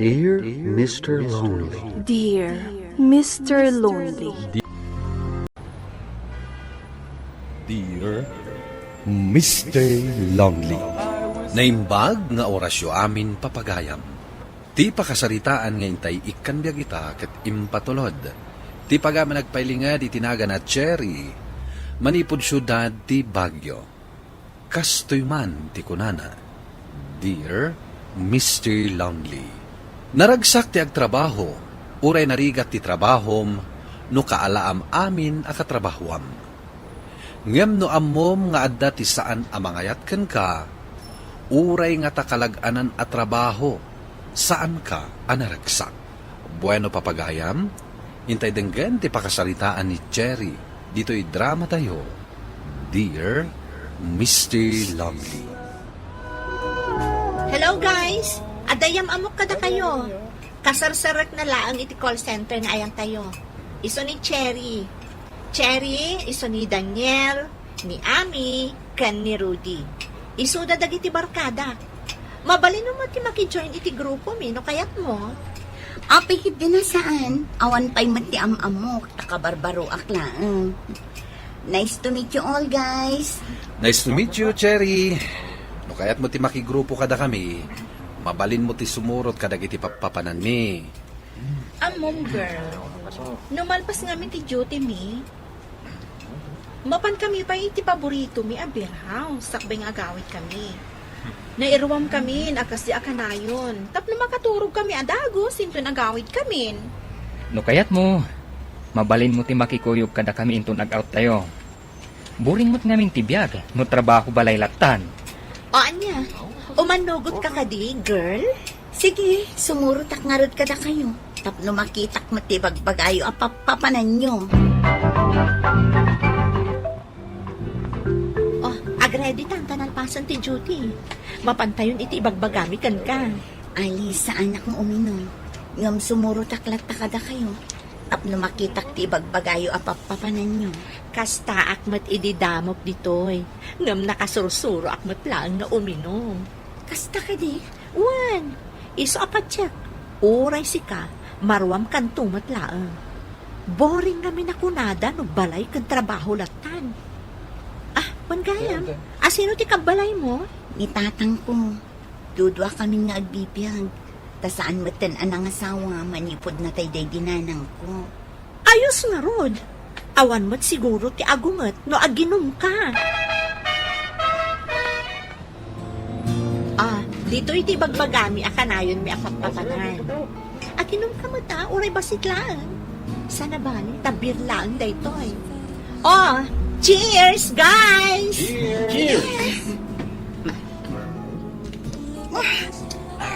Dear Mr. Lonely. Dear Mr. Lonely. Dear Mr. Lonely. Naimbag nga orasyo amin papagayam. Ti pakasaritaan nga intay ikan biag ita ket impatulod. Ti pagaman nagpailingad itinaga na Cherry. Manipod syudad ti Baguio. Kastoy man ti kunana. Dear Mr. Lonely. Naragsak ti agtrabaho. Uray narigat ti trabahom no kaalaam amin a katrabahwam. Ngem no ammom nga adda ti saan amangayat ken ka, uray nga takalaganan at trabaho, saan ka anaragsak. Bueno papagayam, intay denggen ti pakasaritaan ni Cherry, dito'y drama tayo. Dear Mr. Lonely. Hello guys! Adayam amok kada kayo. Kasarsarak na laang iti call center nga ayan tayo. Iso ni Cherry. Cherry, iso ni Daniel, ni Ami, kan ni Rudy. Iso dadag iti barkada. Mabalin mo ti makijoin iti grupo mi, no kayat mo? Apihid din na saan? Awan pa'y mati amok, takabarbaro aklaan. Nice to meet you all, guys. Nice to meet you, Cherry. No kayat mo ti makigrupo kada kami, mabalin mo ti sumurot kadag iti papapanan mi. Amom girl, numalpas nga mi ti duty mi. Mapan kami pa iti paborito mi a beer house, sakbay nga agawit kami. Nairuwam kami, akas di akanayon. Tapno makaturog kami adago, sinto nagawit kami. No kayat mo, mabalin mo ti makikuyog kada kami intun ag-out tayo. Buring mo't ngamin tibiyag, no trabaho balay latan. O anya, umanugot ka kadi, girl? Sige, sumurot ak ngarod kada kayo. Tapno makitak matibagbagayo apapapanan nyo. Oh, agredi tan tanalpasan ti duty. Mapantayon iti ibagbagami kan ka. Ali, saan akong uminom? Ngam sumurot ak latta kada kayo. Tapno makitak ti ibagbagayo apapapanan nyo. Kasta akmat ididamok ditoy. Ngam nakasursuro akmat lang nga uminom. Kasta ka di? Wan, iso apatsak. Uray si ka, marwam kan tumat laang. Boring kami na kunada no balay kan trabaho latan. Ah, panggayam, asino ti kabalay mo? Ni tatang ko. Dudwa kami nga agbibiyag. Tasaan matan anang asawa, manipod na tay day dinanang ko. Ayos nga rod. Awan mo't siguro ti agungat no aginom ka. Ah, dito iti bagbagami akanayon may apapapanan. Aginom ka mata, uray basit lang. Sana bali, tabir lang daytoy. Oh, cheers guys! Cheers!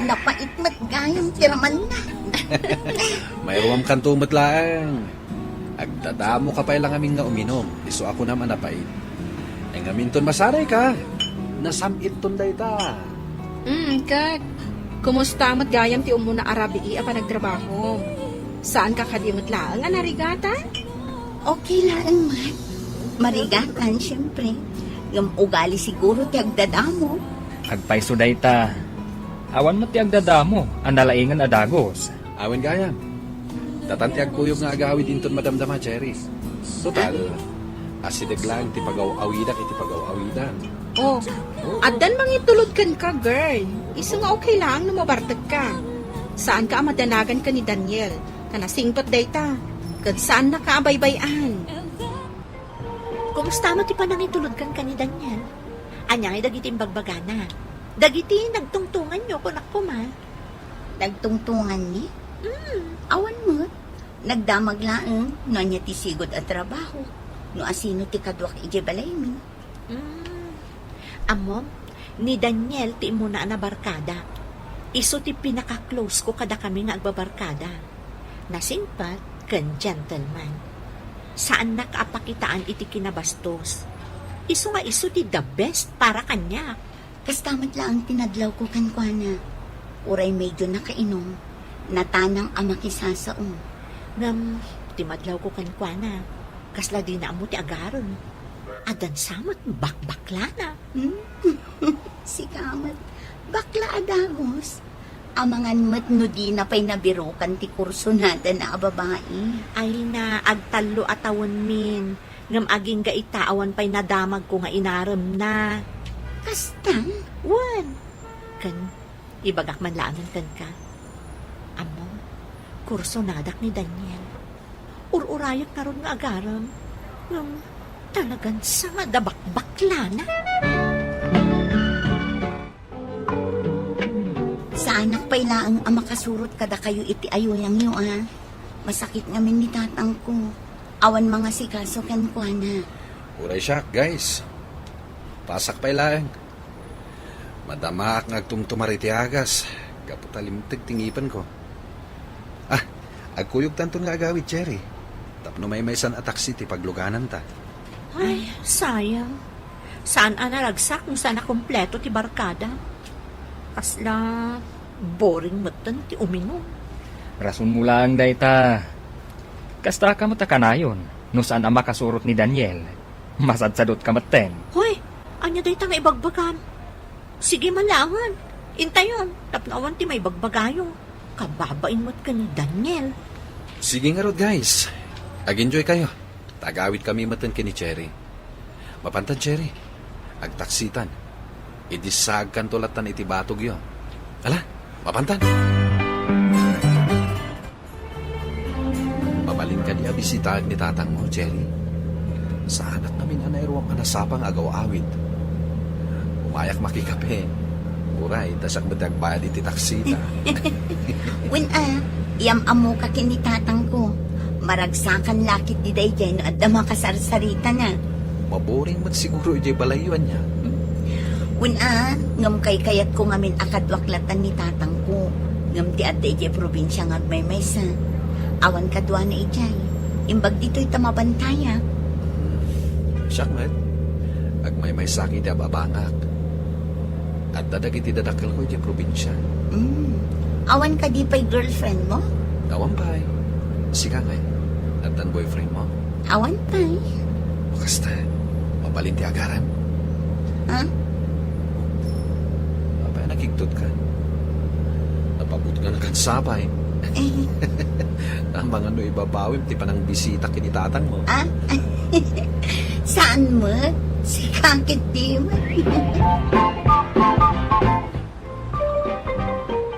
Napaitmat gayong tiraman na. Mayroong kantumot lang. Agdadamo ka pa lang aming nga uminom. Iso ako naman napait. Ay ngaminton masaray ka. Nasamit ton day ta. Kak. Kumusta mat gayam ti umuna arabi apa nagtrabaho? Saan ka kadimot laang nga narigata? Okay lang, Mat. Marigatan, siyempre. Yung ugali siguro ti agdadamo. Agpaiso day ta. Awan mo ti agdadamo, analaingan adagos. Awen gayam. Tatantiag kuyog nga agawid dinton madamdama, Cherry. Total, asideg lang ti pagaw-awidan iti pagaw-awidan. Oh, addan mangitulod kan ka, girl. Iso nga okay lang na mabartag ka. Saan ka amadanagan ka ni Daniel? Kanasingtot dayta. Kad saan na kaabaybayan? Kumusta mo ti panangitulod kan ni Daniel? Anyang dagiti bagbagana. Dagiti nagtungtungan nyo kunak ko ma. Nagtungtungan ni? Awan mo. Nagdamag laang, no niya ti sigod at trabaho. No asino ti kadwak ije balay mi. Amom, ni Daniel ti muna na barkada. Iso ti pinaka-close ko kada kami nga agbabarkada. Nasingpat kan gentleman. Saan nakaapakitaan iti kinabastos. Iso nga iso ti the best para kanya. Kastamat lang tinadlaw ko kankwana. Uray medyo nakainom. Natanang amakisasao. Ngam, timadlaw ko kankwana. Kasla di na amo ti agaron. Adan samot bakbakla na. Si Kamat, bakla adagos. Amangan met no di na pa'y nabirukan ti kurso natin na babae. Ay na, agtalo atawon min. Ngam aging gaitaawan pa'y nadamag ko nga inaram na. Kastan? Wan. Kan, ibagak man laanan kan ka. Amo, kurso nadak ni Daniel. Ururayak na ron nga agaram. Talagang sa nga dabak-bakla na. Sa anak pa'y laang ang makasurot kada kayo iti ayuyang yo, ah. Masakit ngamin ni tatang ko. Awan mga sikaso ken ko na. Uray siya, guys. Pasak pa'y lang. Madamak nga tumtumariti agas. Kaputalimtig tingipan ko. Agkuyog tanton nga agawid, Cherry. Tapno may san ataksi ti pagluganan ta. Ay, sayang. Saan analagsak kung saan kompleto ti barkada? Kasla, boring matan ti uminom. Rason mo lang, dayta. Kasta ka matakanayon, no saan ang makasurot ni Daniel. Masadsadot ka maten. Hoy, anya day nga ibagbagan. Sige malangan. Intayon, tapnawan ti may bagbagayo. Kababain mo't ka ni Daniel. Sige nga rod, guys. Ag-enjoy kayo. Tagawid kami matan kini Cherry. Mapantan, Cherry. Agtaksitan. Idisag kan tulatan iti batog yo. Ala, mapantan. Mabalin ka di abisitahan ni tatang mo, Cherry. Sa anak namin anayruang anasapang agaw-awid. Umayak makikape. Uray, tasak matagbayad iti taksita. Win iyam amo ka kini tatang ko. Maragsakan lakit di day no at makasarsarita na. Maboring mat siguro iti balayuan niya. Win ngam kay kayat ko ngamin akadwaklatan ni tatang ko. Ngam ti adda iti probinsya ngagmaymaysa. Awan kadwa na ijay. Imbag dito'y tamabantaya. Siyak, met. Agmay sakit ti ababangak. At dadag iti dadakkel ko iti probinsya. Awan ka di pa'y girlfriend mo? Awan pa'y. Sika ngay. At ang boyfriend mo. Awan pa'y. Basta, mabalin ti agaran. Ha? Apay nakiktot ka. Napabot ka na kan sabay. Ang mga no ibabawim ti panang bisita kini tatang mo. Saan mo? Si kakit di mo.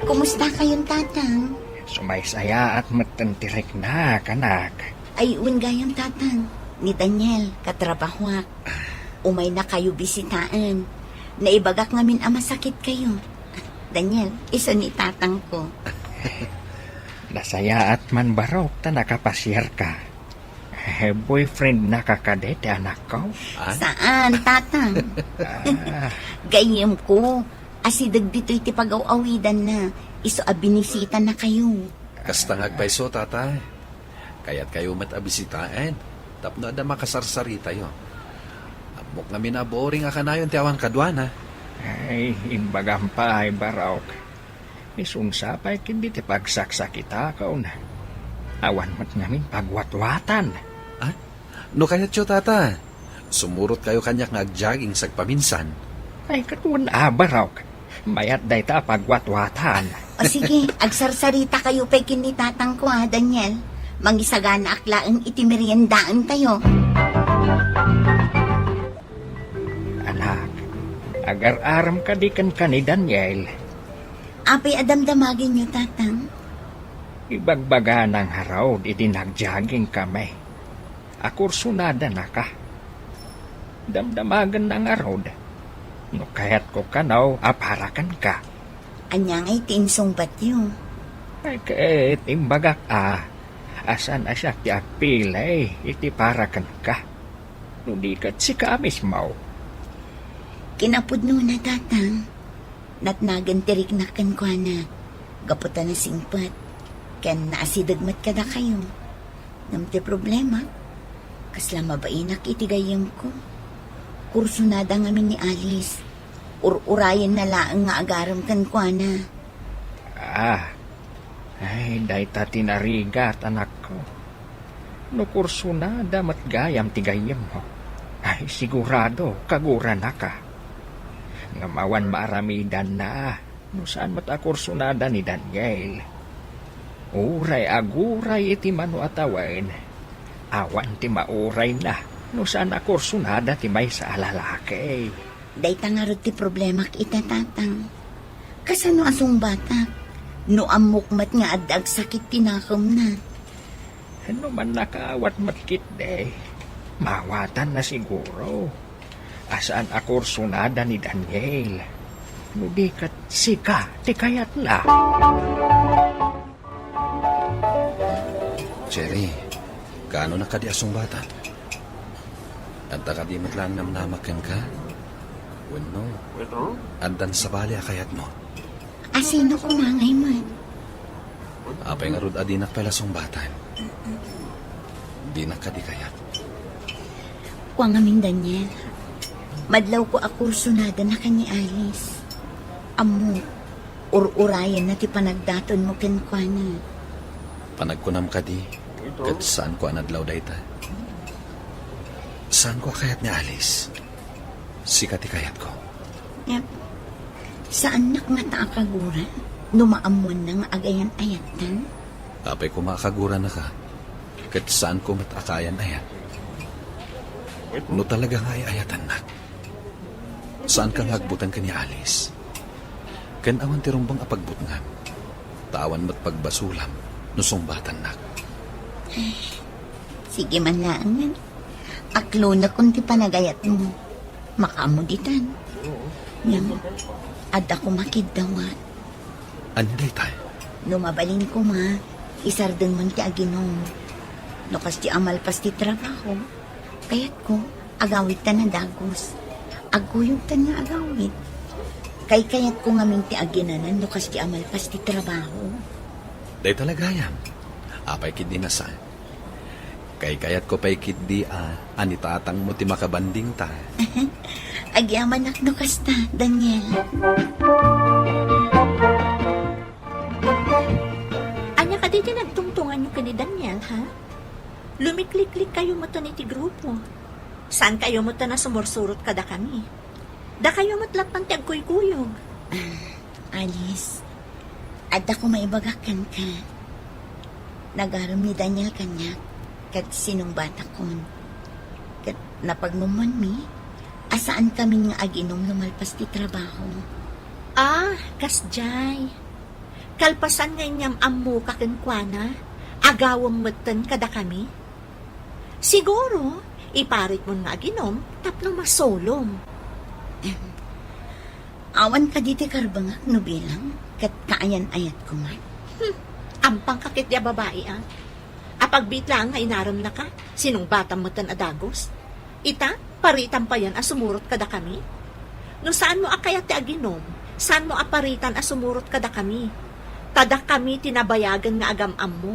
Kumusta kayong tatang? Sumaysaya at matantirek na, kanak. Ay, gayang tatang. Ni Daniel, katrabahwak. Umay na kayo bisitaan. Naibagak ngamin ang masakit kayo. Daniel, isa ni tatang ko. Nasaya at man barok ta nakapasyar ka. Boyfriend na kakadete anak ko. Saan, tatang? Gayem ko. Asidag dito iti pag-awidan na. Iso abinisita na kayo. Kastang agpaiso, tatay. Kaya't kayo matabisitaan. Tapno ada makasarsarita yo. Amok nga minaboring akanayon ti awan kadwana. Ay, imbagam pa ay barok. Isunsapay kindi ti pagsaksakita ka na. Awan mat namin pagwatwatan. No kayat yo, tata. Sumurot kayo kanyak nga agjogging sagpaminsan. Ay, katuan barok. Mayat day ta pagwatwatan. O sige, agsarsarita kayo pa'y kinitatang ko Daniel. Mangisagana aklaang itimeriendaan tayo. Anak, agar-aram ka di kan ni Daniel. Apay adamdamagin niyo, tatang. Ibagbaga ng haraw, itinagjogging kami. Akursunada na ka. Damdamagan ng araw. No kaya't ko kanaw, aparakan ka. Anyang ay tinsong batyo. Ay kahit imbagak asan asyak ti agpilay, iti parakan ka. No di kat si kamis mo. Kinapudno na, tatang. Natnagan tirik na kan kwa na. Gaputan na singpat. Ken naasidagmat ka na kayo. Namti problema. Kasla mabainak itigayang ko. Kursunada ngamin ni Alice. Urayan na laang nga agaram kan kwa na. Ay, day ta tinarigat, anak ko. No kursunada mat gayam tigayam mo. Ay, sigurado, kagura na ka. Ngamawan maaramidan na, No saan matakursunada ni Daniel. Uray aguray iti mano atawain. Awan ti mauray na. No saan akursunada ti may sa alalaki. Dayta nga rin ti problema kita, tatang. Kasano asong batak? No amukmat nga adag sakit tinakam na. Ano man nakaawat matkit de. Mawatan na siguro. Asaan akursunada ni Daniel. No di kat sika, ti kayat na. Cherry, kaano na kadi asong bata? Anta kadi matlang namnamakan ka? Wano? Andan sa bali akayat mo. Asino kumangay man? Apay nga rod adinak pala asong bata. Di na kadi kayat. Kuang aming Daniel. Madlaw ko akursunada na kani Alice. Amo, urayan na ti panagdaton mo kenkwana. Panagkunam kadi, kat saan ko anadlaw dayta? Saan ko kayat ni Alice? Sikati kayat ko. Yep. Saan nak nga taakaguran? Numaamuan na nga agayan ayatan? Apay ko makakagura na ka. Kat saan ko matakayan ayat? No talaga nga ay ayatan nak. Saan kang hagbutan ka ni Alice? Kan awan ti rumbang apagbutngan. Tawan mat pagbasulam, nusong batan nak. Sige man lang. Aklo na kung ti panagayat mo. Makamuditan. Ngam, ada ko makidawat. Ano day tayo? Numabalin ko ma, isardeng man ti aginom. No kas ti amal pas ti trabaho. Kayat ko, agawit ta na dagos. Aguyog ta na agawit. Kay kayat ko ngaming ti aginanan no kas ti amal pas ti trabaho. Day talaga yan. Apay kidi na sa. Kay kayat ko pa'y kidi anitatang mo ti makabanding ta. Agyaman ak no kas ta, Daniel. Anya ka di nagtungtungan nyo ka ni Daniel, ha? Lumiklik-lik kayo mo to ni ti grupo. Saan kayo mo to na sumursurot kada kami? Da kayo matlapan ti agkuy-kuyog. Alice, ada ko maibagakan ka. Nagaram ni Daniel kanya, kat sinong bata kon. Kat napagnuman mi, asaan kami nga aginom lumalpas ti trabaho. Ah, kasjay. Kalpasan nga inyam ammo kakenkwana, agawam matan kada kami. Siguro, iparit mo nga aginom, tapno masolom. Awan ka diti karbangak no bilang, kat kaayan-ayat ko man. Ampang kakit ya babae, ah. Apagbit lang nga inaram na ka, sinong batang matan adagos. Ita, paritan pa yan asumurot kada kami. No saan mo akayat ti aginom, saan mo aparitan asumurot kada kami. Tada kami tinabayagan nga agamam mo.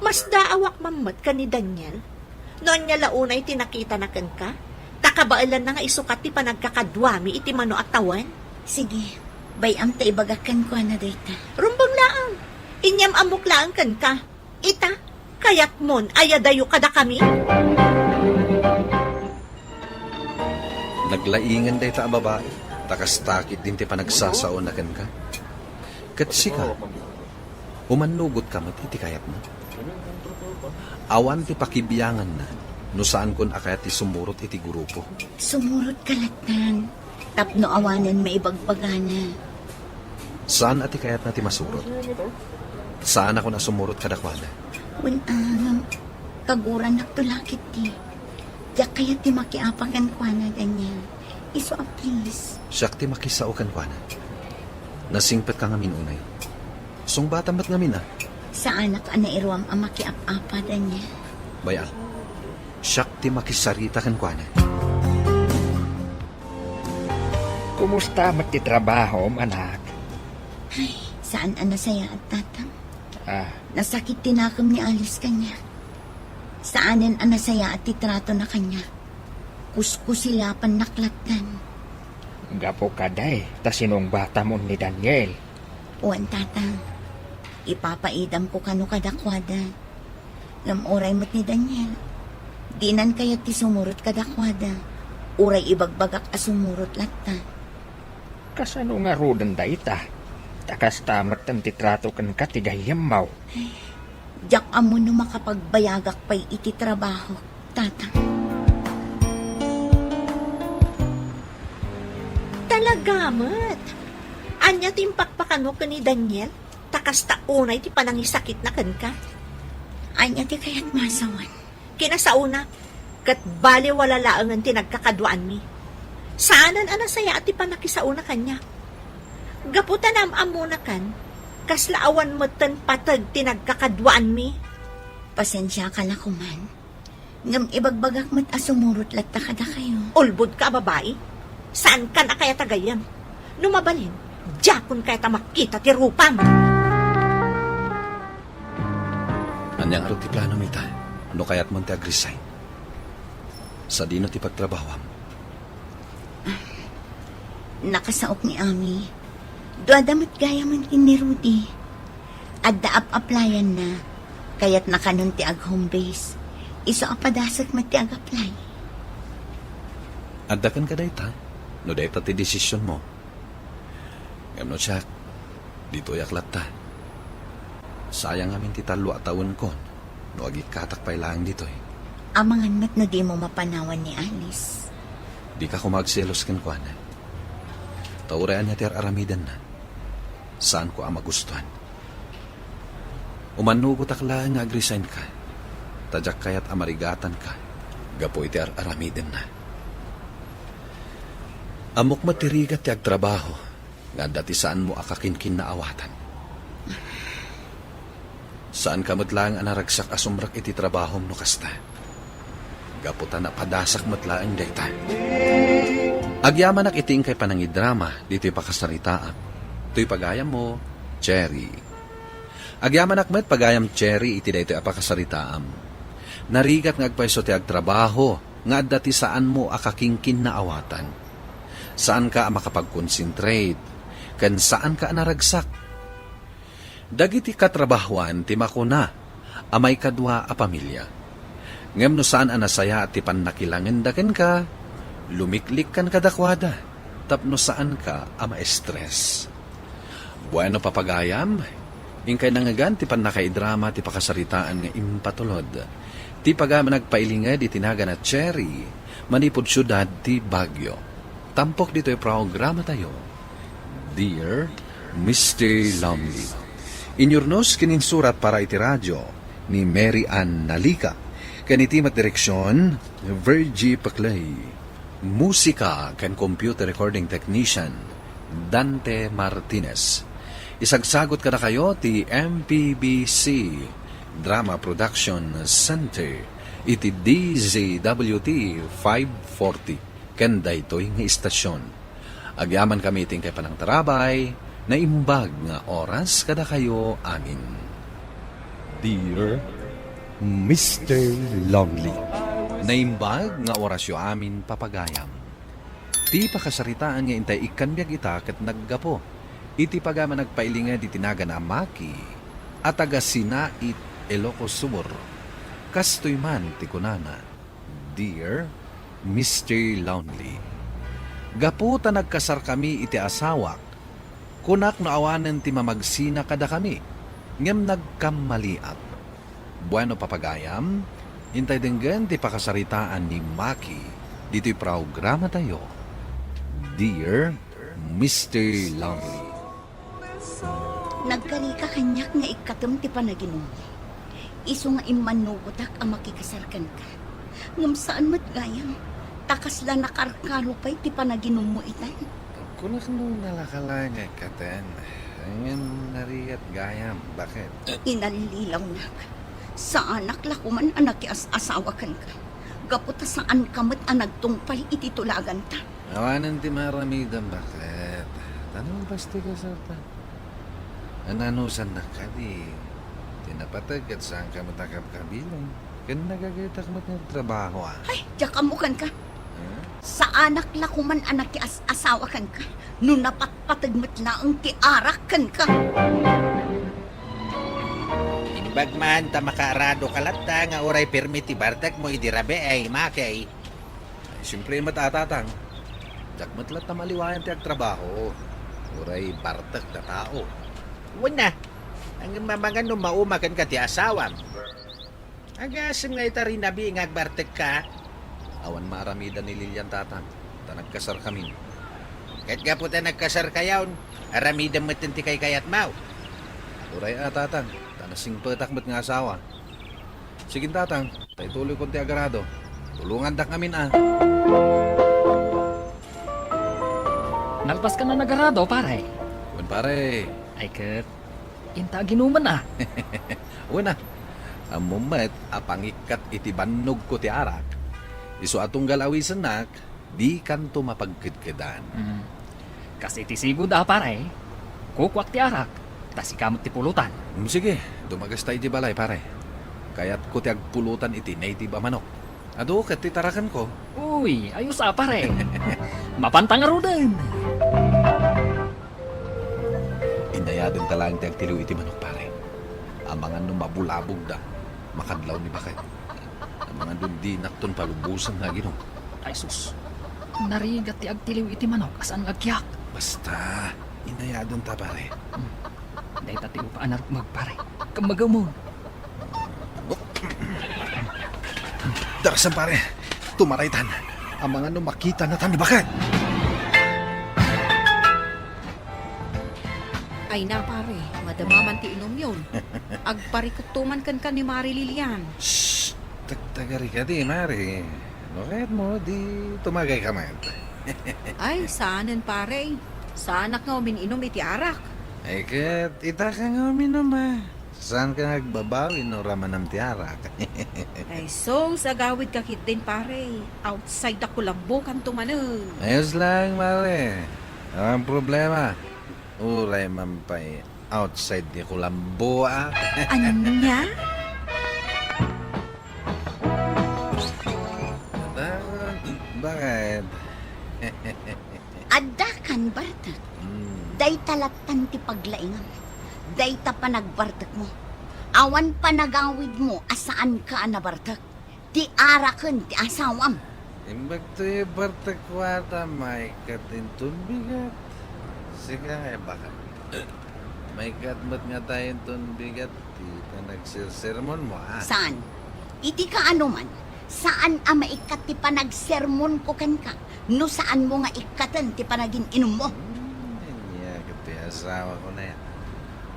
Mas daawak mamat ka ni Daniel. Noon niya launay tinakita na kan ka, takabailan na nga isukat ti panagkakadwami iti mano at tawan. Sige, bayam ta ibagakan ko na data. Rumbang laang, inyam amok laang kan ka. Ita, kayat mon, ayadayo kada kami. Naglaingan day ta babae. Takas-takit din ti panagsasaon na kan ka. Kat sika, umanugot ka iti kayat mo. Awan ti pakibiyangan na, no saan kun akayat ti sumurot iti grupo. Sumurot kalatan, tapno awanan maibagbagana. Saan ati kayat na ti masurot? Saan ako na sumurot kadakwana? Kaguran naktulakit ti. Diyak kaya ti makiapakan kwa na, Daniel. Iso please. Siyak ti makisao kan kwa na. Nasingpet ka nga minunay. Song bata mat nga mina. Sa anak na iruam ang makiap-apa, Daniel. Bayan, siyak ti makisarita kan kwa na. Kumusta mat ti trabaho, anak? Ay, saan ang nasaya at tatang? Ah, Nasakit tinakam ni Alice kanya. Saanin ang nasaya at titrato na kanya. Kuskusilapan naklatan. gapo ka day, ta sinong bata mo ni Daniel. Uwan tatang, ipapaidam ko kano kadakwada. Oray mo't ni Daniel. Dinan kaya ti sumurot kadakwada. Uray ibagbagak asumurot latta. Kasano nga rodan da ita? Takas tamat ang titrato kan katigayam mau. Diyak amo no makapagbayagak pa'y iti trabaho, tatang. Talaga, mat. Anya timpakpakano ka ni Daniel? Takas taunay ti panangisakit na kan ka. Anya ti kaya't masawan. Kinasauna, kat bali wala laang ang tinagkakaduan mi. Saanan anasaya at ipanakisauna kanya. Gaputan amuna kan, kaslaawan mo tan patag tinagkakaduan mi. Pasensya ka na kuman. Ngam ibagbagak mat asumurot latta kada kayo. Ulbod ka, babae. Saan ka na kaya tagayam? Numabalin, Jakon kaya ta makita ti rupam. Anyang aro ti plano mi ta, no kaya't mo ti agresign. Sa dino ti pagtrabawam. Nakasaok ni Ami. Duadamat gaya man ni Rudy. Adda applyan na. Kaya't nakanon ti ag home base. Iso apadasak mat ti ag apply. Addakan ka dayta, no dayta ti desisyon mo. Ngam no siya, dito yaklat ta. Sayang amin ti talo at taon ko, no agit katakpay lang dito eh. Amangan mat no di mo mapanawan ni Alice. Di ka kumagselos kan kuan. Tauraan niya ti aramidan na. Saan ko ang magustuhan? Umanugot akla nga agresign ka. Tadyak kaya't amarigatan ka. Gapo iti aramidan na. Amok matirigat ti agtrabaho. Nga dati saan mo akakinkin na awatan. Saan ka matlaang anaragsak asumrak iti trabaho no kasta. Gaputan na padasak matlaang dayta. Agyaman ak iting kay panangidrama, dito'y pakasaritaan. To'y pagayam mo, Cherry. Agyaman ak met pagayam Cherry, iti dayto'y apakasaritaam. Narigat nga agpaiso ti agtrabaho, nga dati saan mo akakingkin na awatan. Saan ka makapag-concentrate, kan saan ka naragsak. Dagiti katrabahuan ti makuna, amay kadwa a pamilya. Ngem no saan anasaya at ti pannakilangan daken ka, lumiklik kan kadakwada, tapno saan ka ama stress. Bueno papagayam, ingkay nangagan ti panakaidrama ti pakasaritaan nga impatulod. Ti pagama nagpailingad itinaga na Cherry, manipod syudad ti Baguio. Tampok dito'y programa tayo. Dear Mr. Lonely. Inyurnos kininsurat para iti radyo ni Mary Ann Nalica. Kanitimat direksyon, Virgie Paclay. Musika kan computer recording technician, Dante Martinez. Isagsagot ka na kayo ti MPBC Drama Production Center iti DZWT 540 kanda ito'y nga istasyon. Agyaman kami iting kay panang tarabay na imbag nga oras kada kayo amin. Dear Mr. Lonely. Naimbag nga orasyo amin papagayam. Ti pakasaritaan nga intay ikanbyag ita kat naggapo. Iti pagama nagpailingad itinaga na Maki at taga Sinait Ilocos Sur. Kastoy man ti kunana. Dear Mr. Lonely. Gapo ta nagkasar kami iti asawak. Kunak no awanan ti mamagsina kada kami. Ngem nagkamaliat. Bueno papagayam. Intay denggan ti pakasaritaan ni Maki. Dito'y programa tayo. Dear Mr. Lonely. Nagkari ka kanyak nga ikatum ti panaginom. Iso nga imanugotak ang makikasarkan ka. Ngam saan mat gayam, takas la nakarkaro pa'y ti panaginom mo itan. Kunak nung nalakalangay ka ten. Ngayon nariyat gayam. Bakit? Inalilaw na ka. Sa anak lakuman anak asawa kan ka. Gaputa saan kamat anagtungpay iti tulagan ta. Awanan ti maramidan bakit? Tanong basti ka sa ta. Ananusan na ka di. Tinapatag at saan ka matakap kabilang. Kan nagagatak mo ng trabaho ah. Ay, jakamukan ka. Sa anak lakuman anak asawa kan ka. Nung napatpatag mo't laang ti arak kan ka. Bagman ta makaarado kalata nga oray permiti bartak mo idirabe ay makay. Siyempre matatatang. Jakmatlat na maliwayan ti agtrabaho. Uray bartak na tao. Wala. Ang mga no maumagan ka ti asawam. Agasam nga ita rin nabi nga agbartek ka. Awan maaramida ni Lilian tatang. Ta nagkasar kami. Kahit nga po ta nagkasar kayaw, aramidam mo ti kay kayat mau. Uray tatang. Tanasing petak met nga asawa. Sige tatang, tayo tuloy konti agarado. Tulungan dak ngamin Nalpas ka na nagarado, pare. Wan pare. Ay, kat. Inta ginuman Una. Amumet apangikat iti bannog ko ti arak. Isu atong galawisan nak, di kanto mapagkidkidan. Kasi ti sigod pare. Kukwak ti arak. Tas ikamot ti pulutan. Sige, dumagas tayo di balay pare. Kaya't ko ti agpulutan iti native manok. Ado, kat titarakan ko. Uy, ayos pare. Mapantang arudan. Inayadin talang ti agtiliw iti manok pare. Ang mga nung mabulabog da, makadlaw ni bakit. Ang mga nung di nakton palubusan nga ginong. Ay sus. Narigat ti agtiliw iti manok asan agkyak. Basta, inayadin ta pare. Dahil tati upaan magpare. Kamagaw mo. Darasan pare, tumaraytan. Ang mga nung makita na tan ni bakit. Ay na pare, madamaman ti inom yun. Agparikutuman kan ni Mari Lilian. Shhh! Tagtagari ka di, Mari. Bakit mo, di tumagay ka man. Ay, saanan pare. Saanak nga umininom iti arak. Ay, kat, ita ka nga uminom Saan ka nagbabawi no ramanam tiarak? Ay, so, sa gawid kakit din pare. Outside ako lambo kan tumanog. Ayos lang, Mari. Ang problema, uray mampay outside di Kulambo Anya? Bakit? Adda kan bartak. Day talatan ti paglaingan. Day ta panagbartak mo. Awan panagawid mo asaan ka nabartak. Ti arakan ti asawam. Imbag to yung bartakwata, may katintun bigat. Sige, baka. May katmat nga tayong tun bigat. Di ka nagsirsermon mo, Saan? Iti ka ano man. Saan ang maikat ti panagsermon ko kan ka? No saan mo nga ikatan ti panagin inom mo? Niya, kati asawa ko na yan.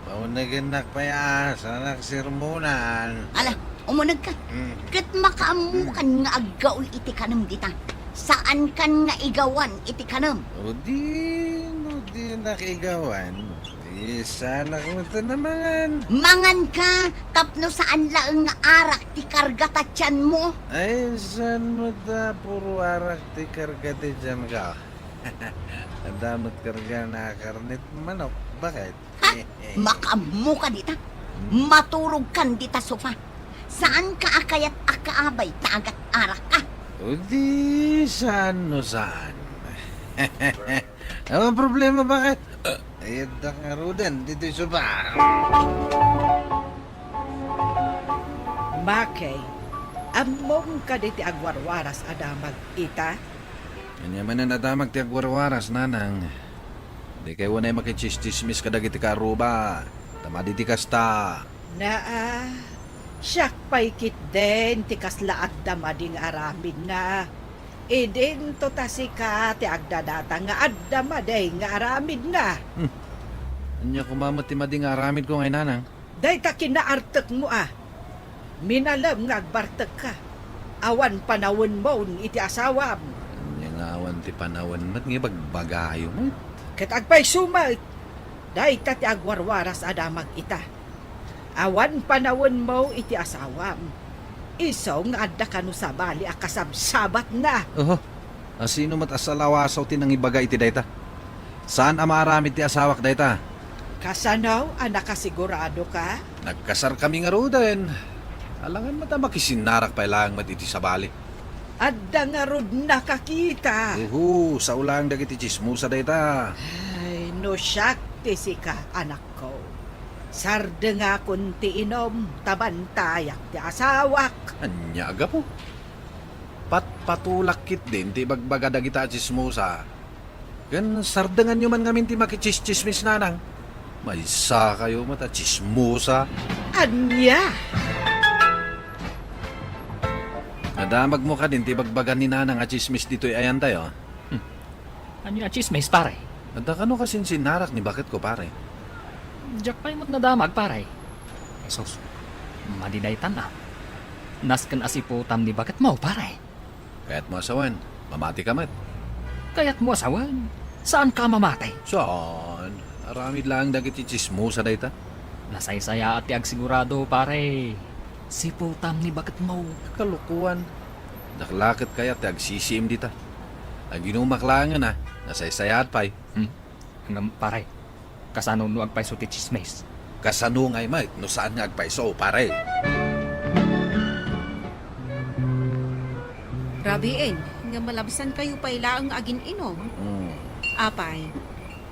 Paunaginak pa yan sa nagsermonan. Ala, umunag ka. Kat makaamukan nga agaul iti kanam dita. Saan kan nga igawan iti kanam? O di nakigawan. Di sana ko ito naman. Mangan ka, tapno saan laeng nga arak ti kargatatyan mo. Ay, saan mo ta puro arak ti kargati dyan ka? Ang damot karga na karnit manok. Bakit? Makaamu ka dita. Maturog kan dita sofa. Saan ka akayat akaabay tagat arak ka? O di saan no saan? Ano ang problema bakit? Ayad na nga rudan dito sa bar. Makay, among ka diti agwarwaras adamag ita? Kanya man na nadamag ti agwarwaras, nanang. Di kayo wanay makichistismis kadag iti karuba. Tama di ti kasta. Siyak pa'y kit din, ti kaslaat dama ding aramid na. Idin to tasika, ti agdadata nga addama day nga aramid na. Anya kumamot ti mading aramid ko ngay nanang. Day ta kinaartek mo Minalam nga agbartek ka. Awan panawon mo iti asawam. Anya nga awan ti panawan mat nga bagbagayo mo. Ket agpay sumay. Day ta ti agwarwaras adamag ita. Awan panawon mo iti asawam. Iso nga adda kanu sa bali akasabsabat na. Oho, sino mat asalawasaw ti nang ibaga iti dayta? Saan ang maaramid ti asawak dayta? Kasanaw, anak kasigurado ka? Nagkasar kami nga rudan. Alangan mata makisinarak pa ilang mat iti sa bali. Adda nga rod nakakita. Uhu, sa ulang dagiti chismusa dayta. Ay, no siyak tisika, anak ko. Sarde nga kunti inom, tabantayak ti asawak. Anyaga po. Patulakit din ti bagbaga dagita chismusa. Kan sardangan nyo man ngamin ti makichismismis nanang. May sa kayo mata, chismosa. Anya! Nadamag mo ka din, ti bagbagan ni nanang at chismis dito'y ayan tayo. Ano yung chismis, pare? Ada ka no kasin sinarak ni bakit ko pare. Jack pa yung nadamag, pare. Jesus, madidaytan na. Naskan asiputam ni bakit mo, pare? Kaya't mo asawan, mamati ka mat. Kaya't mo asawan. Saan ka mamatay? Saan? Aramid lang dagiti chismosa da ita. Nasaysaya at tiag sigurado, pare. Siputam ni bakit mo. Kalukuan. Naklakit kaya ti agsisim dita. Ang ginumaklangan na, nasaysayat pa'y. Hanggang, pare. Kasano no agpay so ti chismis? Kasano ngay mait, no saan nga agpaiso, pare. Rabiin, nga malabsan kayo pa ang agin inom. Mm. Apay,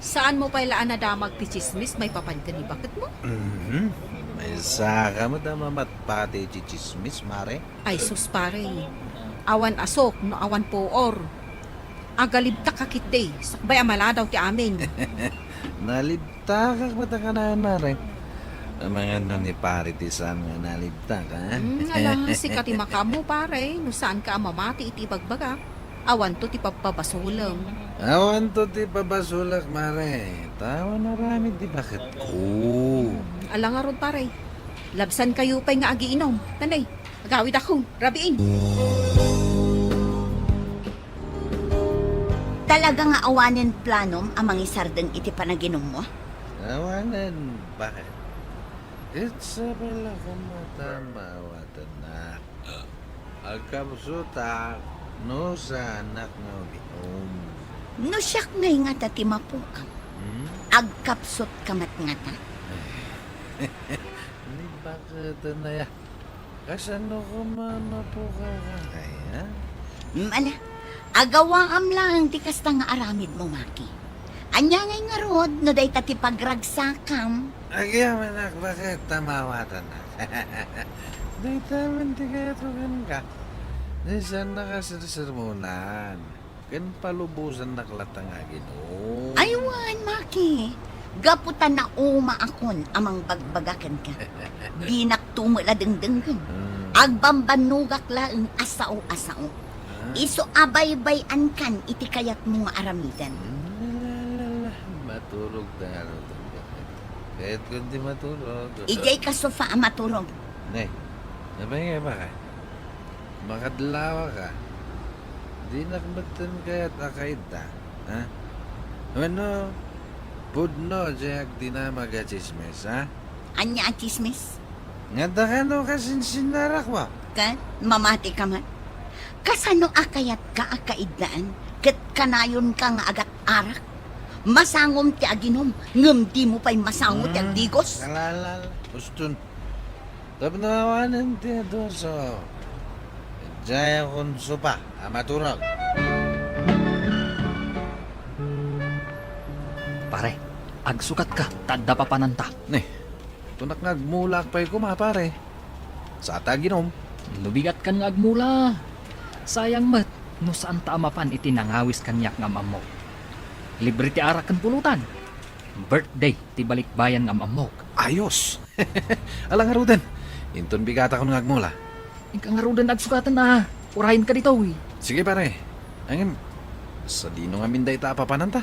saan mo pa ilaan na damag ti chismis may papan ka ni bakit mo? Mm-hmm. May saka mo da mamatpate chichismis, mare. Ay sus pare, awan asok no awan poor. Agalibta kakit day, sakbay amala daw ti amin. Nalibta ka mata ka na, mare. Ang mga ano ni pare ti saan nga nalibta ka, ha? Ala, si katimaka mo pare, no saan ka mamati iti bagbaga. Awan to ti pagpabasulam. Awan to ti pabasulak, mare. Tawa na rami di bakit ko. Ala nga ron pare, labsan kayo pa'y nga agiinom. Tanay, agawid ako, rabiin. Talaga nga awanin planom amang isardeng iti panaginom mo? Awanan, bakit? It's a pala kumatama watan na. Agkapsuta, no sa anak na uminom. No siyak ngay nga tati mapukam. Agkapsot kamat nga ta. Hindi bakit na ya? Kasano ko mamapuka ka kaya? Ala, agawaam lang ti kasta nga aramid mo, Maki. Anya ngay nga rod, no day tati pagragsakam. Agyaman ak, bakit tamawatan na? Day taman ti kaya tugan ka. Day saan nakasirsermonan? Kan palubusan naklatang aginom. Aywan, Maki. Gaputan na uma akon amang bagbagakan ka. Di naktumula dengdenggan. Agbambanugak laeng asao-asao. Iso abay-bayan kan iti kayat mo nga aramidan. Maturog na nga rin. Kahit kundi maturog. Ijay ka sofa maturog. Nay, nabay nga ba ka? Makadlawa ka. Di nakmatan kaya't akaid ta. Ha? Ano? Pudno, jayak di na magachismes, ha? Anya ang chismis? Nga da ka no kasin sinarak mo. Ka? Mamati ka man? Kasano akayat ka akaidaan? Kat kanayon ka nga agat arak? Masangom ti aginom, ngem di mo pa'y masangot ti agdigos. Kalalal. Ustun. Tabnawanan ti adoso. Jaya kun supa, amaturag. Pare, agsukat ka, tanda pa pananta. Nih, tunak nagmulak pa'y kuma, pare. Sa taginom. Lubigat kan nga agmula. Sayang mat, no saan ta amapan itinangawis kanyak nga mamok. Libre ti arak kan pulutan. Birthday ti balikbayan nga mamok. Ayos. Alang arudan. Inton bigata ko nagmula. Ikaw nga rin nagsukatan na. Urahin ka dito, eh. Sige, pare. Angin, sa dino nga minday ta papananta.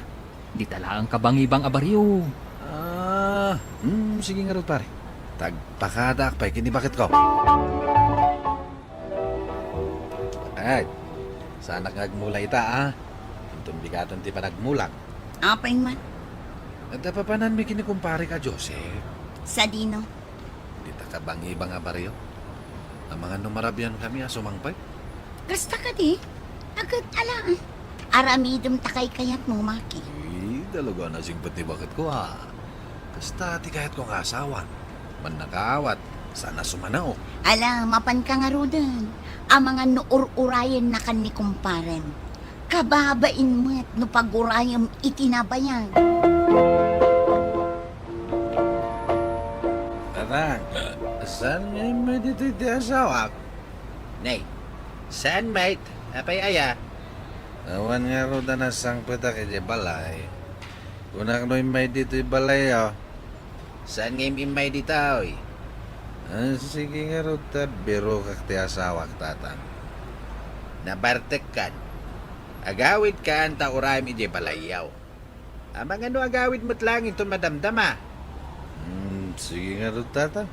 Di talaang kabangibang abaryo. Sige nga rin, pare. Tagpakadak pa'y kinibakit ko. Ay, sana nagmula ita, ha? Inton bigatan ti pa nagmulak. Apay man? At napapanan mi kinikumpare ka, Joseph. Sa dino? Di ta kabang-ibang abaryo. Ang mga numarabyan kami asumangpay. Kasta ka di? Agad alaan. Aramidom takay kayat mo, Maki. Dalaga na singpat ni bakit ko, ha? Kasta ti kahit kong asawa. Man nakaawat, sana sumanao. Ala, mapan ka nga rodan. Ang mga nuur-urayan na kan ni kumparen. Kababain mo't no pag-urayam itinabayan. Tatang, saan ngayon may dito iti asawa? Nay, saan mate? Apay aya? Awan nga ro na nasang pata kay balay. Kunak no imay dito'y balay, oh. Saan nga imay dito, oy? Sige nga ro ta, biro kak ti asawak tatang. Nabartek kan. Agawid ka ang taurayam ije balayaw. Amang ano agawid mo't lang ito madamdama. Sige nga ro tatang.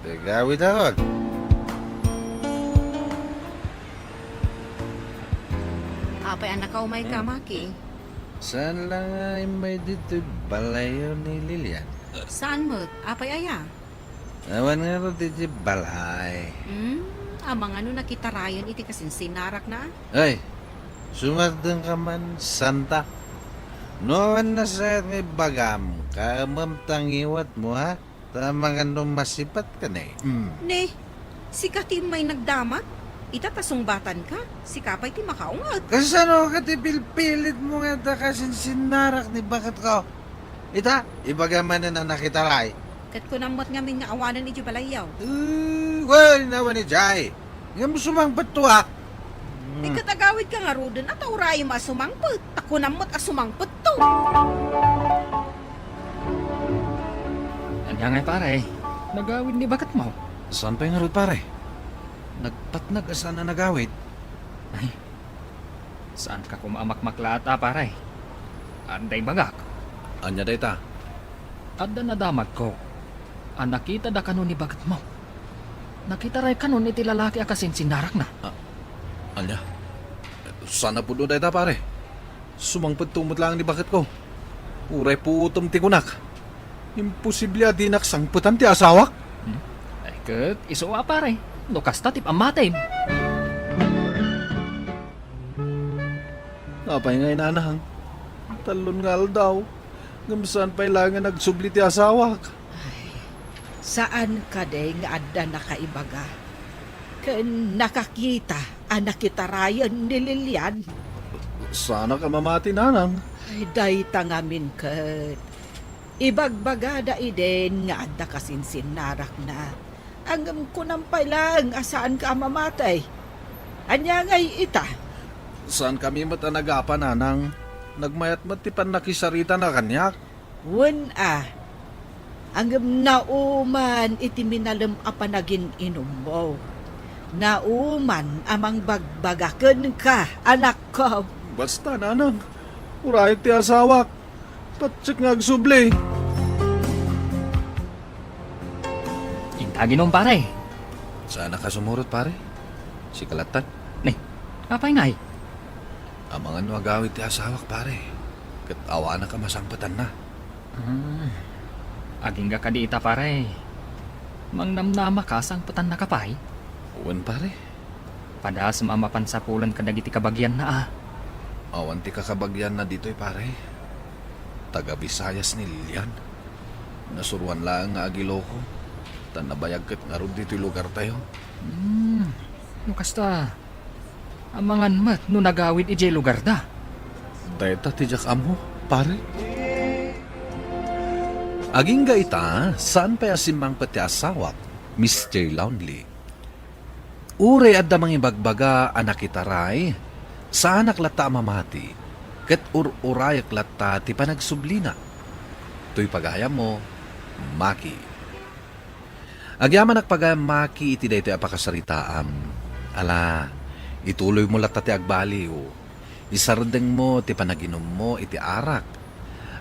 Gawid ako. Apay anak ka umay ka, Maki. Saan lang nga imay dito'y balayo ni Lilian? Saan mo? Apay aya? Awan nga ro dito'y balay. Amang ano nakita rayon iti kasin sinarak na? Ay, sumardan ka man, Santa. Noon na sa may bagam, kamamtang iwat mo ha? Tamang ano masipat ka na eh. Ne, si Katim may nagdamat? Itatasong batan ka, si Kapay ti makaungat. Kasano ka ti pilpilit mo nga ta kasin sinarak ni bakit ko? Ita, ibagaman na nakitaray. Kat ko namot nga may nga awanan iti balayaw. Well, nawan ni Jai. Nga mo sumangpat to ha? Ikat agawid ka nga rodon at aurayo masumangpot. Tako namot asumangpot to. Anya ngay pare, nagawid ni bakat mo. Saan pa yung harod pare? Nagpatnag asan na nagawid? Saan ka kumamakmaklata pare? Anday bagak. Anya dayta? Adda na damag ko. Nakita da kanon ni bagat mo. Nakita ray kanon iti lalaki akasin sinarak na. Anya? Sana po doon dayta pare. Sumangpad tumot lang ni bakit ko. Uray po utom ti kunak. Imposible di naksangputan ti asawak. Ay kat, isuwa pare. Lukas tatip ang matay. Napay nga inanahang. Talon nga daw. Gamsaan pa ilangan nagsubli ti asawak. Saan ka day nga adda nakaibaga? Ken nakakita anak kita rayon ni Lilian. Sana ka mamati nanang. Ay day tangamin ket. Ibagbagada iden nga adda kasinsinnarak na. Angam ko nang pailang asaan ka mamatay. Anya ngay ita. Saan kami matanagapa nanang? Nagmayat matipan nakisarita na kanyak. Wen Angam nauman iti minalem apanagin inom mo. Nauman amang bagbagaken ka, anak ko. Basta nanang. Urayag ti asawak. Patsik nga agsubli. Intaginom pare. Sana ka sumurot pare. Si Kalatan. Kapay ngay. Ang mga nuagawid ti asawak pare. Kat awa na ka masangpatan na. Aging ka di ita pare. Mangnamnama ka sang patan na kapay. Uwan pare. Padas maamapan sa pulan kadagiti kabagyan na Awan ti kakabagyan na dito'y pare. Taga Visayas ni Lilian. Nasuruan lang nga agiloko. Tanabayag kat nga ron dito'y lugar tayo. Lukas ta. Amangan mat no nagawid ije lugar da. Dayta tijak amo, pare. Aging ga ita, saan pa yasimang pati asawak, Mr. Lonely? Ure at damang ibagbaga anak itaray, sa anak lata mamati, kat urayak lata ti panagsublina. To'y pagayam mo, Maki. Agyaman nagpagayam Maki iti daytoy apakasaritaam. Ala, ituloy mo lata ti agbaliw. Isardeng mo ti panaginom mo iti arak.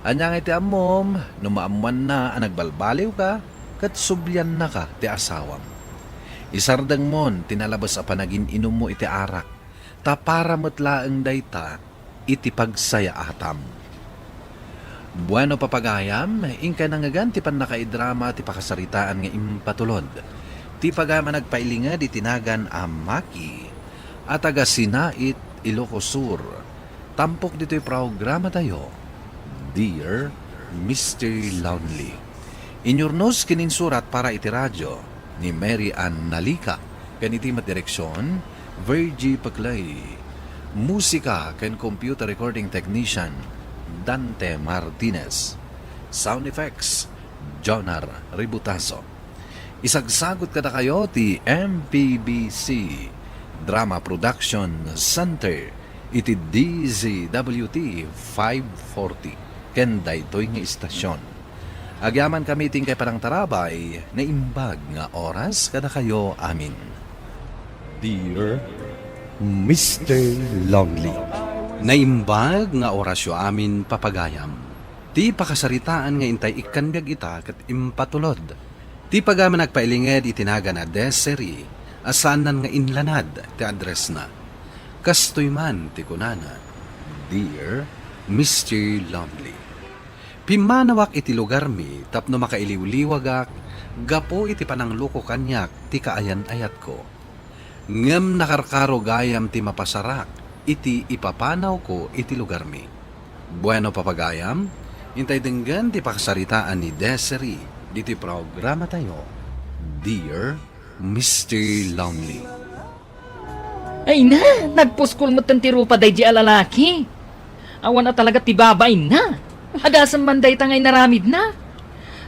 Anyang iti amom, numaamuan na anagbalbaliw ka, kat sublyan na ka ti asawam. Isardeng mon, tinalabas a panagin inom mo iti arak, ta para matlaeng dayta, iti pagsaya atam. Bueno papagayam, ingka nangagan ti pan nakaidrama ti pakasaritaan nga impatulod. Ti pagama nagpailinga di tinagan a Maki, at taga Sinait, Ilocos Sur. Tampok dito'y programa tayo. Dear Mr. Lonely. Inyornos kininsurat para iti radyo ni Mary Ann Nalika. Kaniti direksyon, Virgie Paclay. Musika ken computer recording technician, Dante Martinez. Sound effects, Jonar Ributaso. Isagsagot kada kayo ti MPBC Drama Production Center iti DZWT 540 ken daytoy nga istasyon. Agyaman kami ting kay parang tarabay na imbag nga oras kada kayo amin. Dear Mr. Longley. Naimbag nga orasyo amin papagayam. Ti pakasaritaan nga intay ikanbyag ita ket impatulod. Ti pagama nagpailinged itinaga na Desiree asanan nga inlanad ti address na. Kastoy man ti kunana, Dear Mr. Longley. Pimanawak iti lugar mi tapno makailiw-liwagak gapo iti panangluko kanyak ti kaayan-ayat ko. Ngem nakarkaro gayam ti mapasarak iti ipapanaw ko iti lugar mi. Bueno papagayam, intay denggan ti pakasaritaan ni Desiree diti programa tayo. Dear Mr. Longley. Ay na, nagpuskol mo tantiro pa day di alalaki. Awan na talaga ti babay na. Agasang banday tangay naramid na.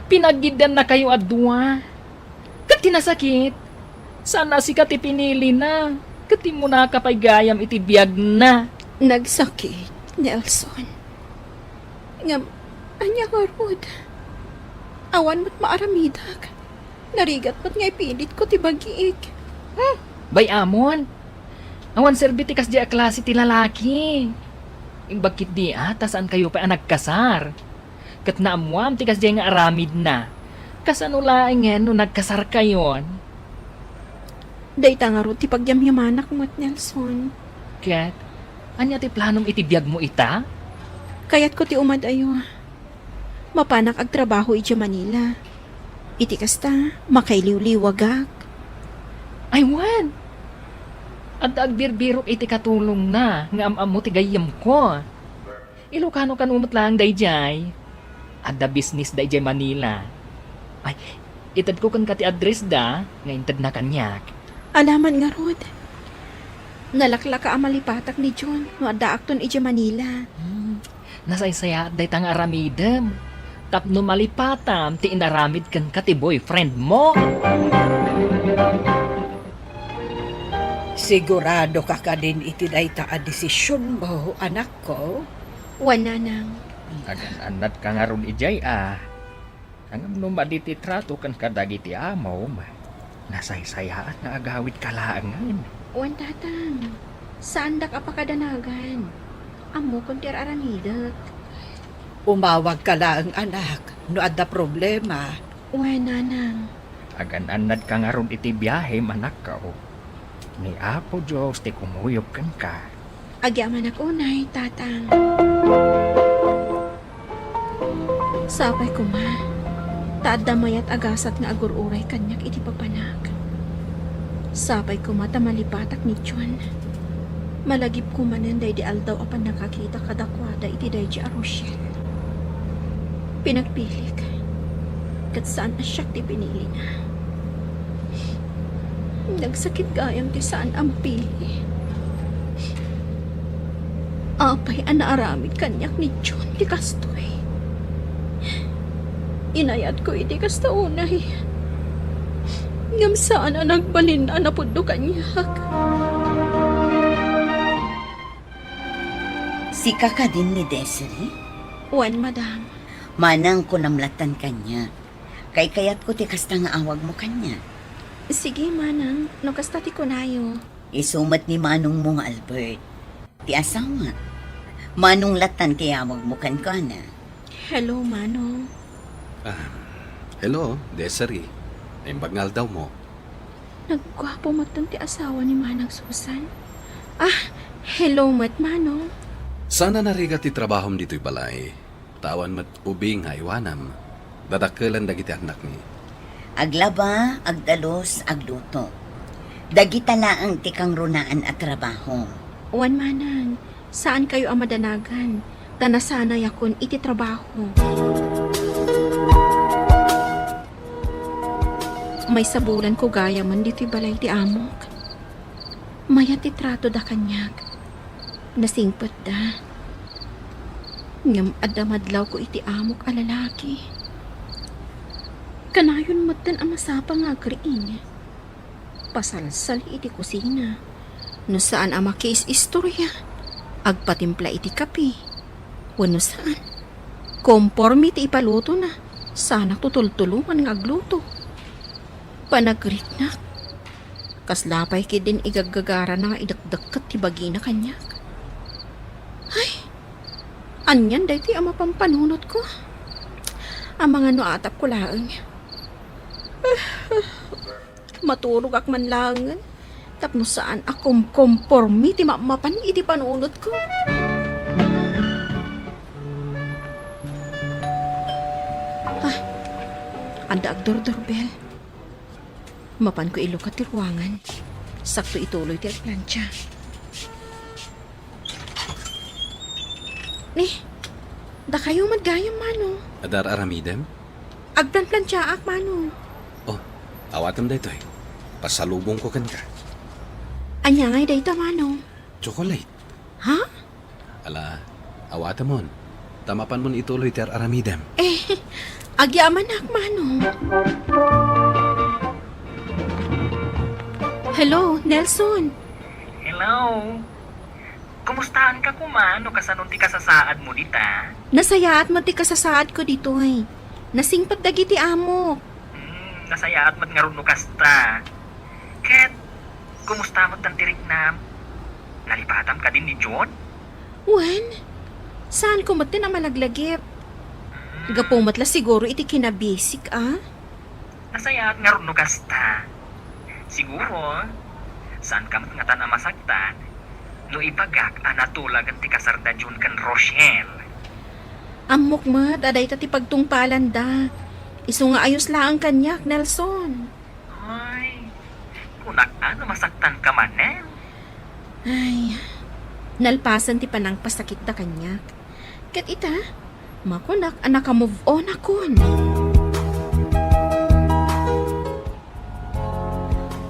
Pinaggidan na kayo adwa. Kat tinasakit. Sana si kati pinili na. Kati mo na kapay gayam iti biyag na. Nagsakit, Nelson. Ngam, anya nga rod. Awan mo't maaramidag. Narigat mo't ngay pilit ko ti bagiig. Bay amon. Awan serbiti kas di a klase ti lalaki. Bakit di saan kayo pa nagkasar? Kat naamuam ti kas di nga aramid na. Kasano laingen no nagkasar kayon? Dayta nga rod ti pagyamyamanak mo't Nelson. Kat, anya ti planom iti biyag mo ita? Kayat ko ti umad ayo. Mapanak ag trabaho iti Manila. Iti kasta, makailiw-liwagak. Ay wan! At agbirbiro iti katulong na nga amamo ti gayam ko. Ilocano kanumot lang dayjay. Adda business dayjay Manila. Ay, itad ko kan kati address da, nga intad na kanyak. Alaman nga rod. Nalakla ka amalipatak ni John no adda akton iti Manila. Nasaysaya day tang aramidem. Tapno malipatam ti inaramid kan kati boyfriend mo. Sigurado ka ka din iti dayta a desisyon mo, anak ko? Wala nang. Agan-anat ka nga ron ijay Ang numaditi trato kan kadagiti amaw, nasaysayaan na agawid kalangan. Wan tatang. Saan da ka pakadanagan? Amo kung ti aramidak. Umawag ka lang, anak, no adda problema. Wala nang. Agan-anat ka nga ron iti biyahe manak ka Ni Apo Diyos ti kumuyog kan ka. Agyaman ak unay, tatang. Sapay ko ma. Taadda mayat agasat nga agururay kanyak iti papanak. Sapay ko ma tamalipatak ni John. Malagip ko manen day di aldaw apan nakakita kadakwada iti day di Rochelle. Pinagpilik. Kat saan asyak ti pinili na. Nagsakit gayam ti saan ang pili. Apay anaaramid kanyak ni John ti kastoy. Inayat ko iti kastaunay. Ngam saan ang nagbalin na napuddo kanyak. Sika ka din ni Desiree? Wan, madam. Manang ko namlatan kanya. Kay kayat ko ti kasta nga awag mo kanya. Sige, manang. No kasta ti kunayo. Isumat ni manong mo nga Albert. Ti asawa. Manong latan kaya awag mo kan ka na. Hello, manong. Hello, Desiree. Naimbagnal daw mo. Naggwapo matang ti asawa ni Manang Susan. Hello, mat manong. Sana narigat ti trabahom dito'y balay. Tawan mat ubing nga iwanam. Dadakkelan dagiti anak ni. Aglaba, agdalos, agluto. Dagita laang tikang runaan at trabaho. Wan, manang. Saan kayo ang madanagan? Tanasanay akon iti trabaho. May sabulan ko gaya man dito'y balay ti amok. Maya ti trato da kanyak. Nasingpot da. Ngam adamadlaw ko iti amok a lalaki. Kanayon matan ang masapa nga kriin. Pasalsal iti kusina. No saan ang makis istorya. Agpatimpla iti kapi. Wano saan? Kompormi ti ipaluto na. Sana tutultulungan nga agluto. Panagritnak. Kaslapay ki din igagagara na nga idagdagkat ti bagina kanyak. Ay, anyan day ti ama pampanunot ko. Ang mga noatap ko laang. Matulog ak man langan. Tapno saan akong kompormi ti mapan iti panunot ko. Ah, anda ag doorbell. Mapan ko ilukat ti ruangan. Sakto ituloy ti agplansya. Da kayo madgayam mano. Adar aramidem? Agplan-plansya ak mano. Oh, awatam da ito eh. Pasalubong ko kan ka. Anya ngay day mano. Chocolate. Ha? Ala, awatam mon. Tamapan mon ituloy ti aramidem. Agyaman ak mano. Hello, Nelson. Hello. Kumustahan ka kumano kasanong ti kasasaad mo dita? Nasayaat mo ti kasasaad ko dito ay. Nasingpat dagiti amok. Nasayaat mat nga runo kasta. Ket, kumusta mo tantirik na nalipatam ka din ni John? Wen? Saan ko matin ang malaglagip? Gapumat la siguro iti kinabisik ah. Nasayaat nga runo kasta. Siguro, saan ka nga tan masagtan? No ipagak anatulag ang ti kasarda John kan Rochelle. Amok mat, aday ta ti pagtungpalan da. Isu nga ayos lang kanyak, Nelson. Ay, kunak ano masaktan ka man eh. Ay, nalpasan ti panang pasakit da kanyak. Kat ita, makunak anak move on akon.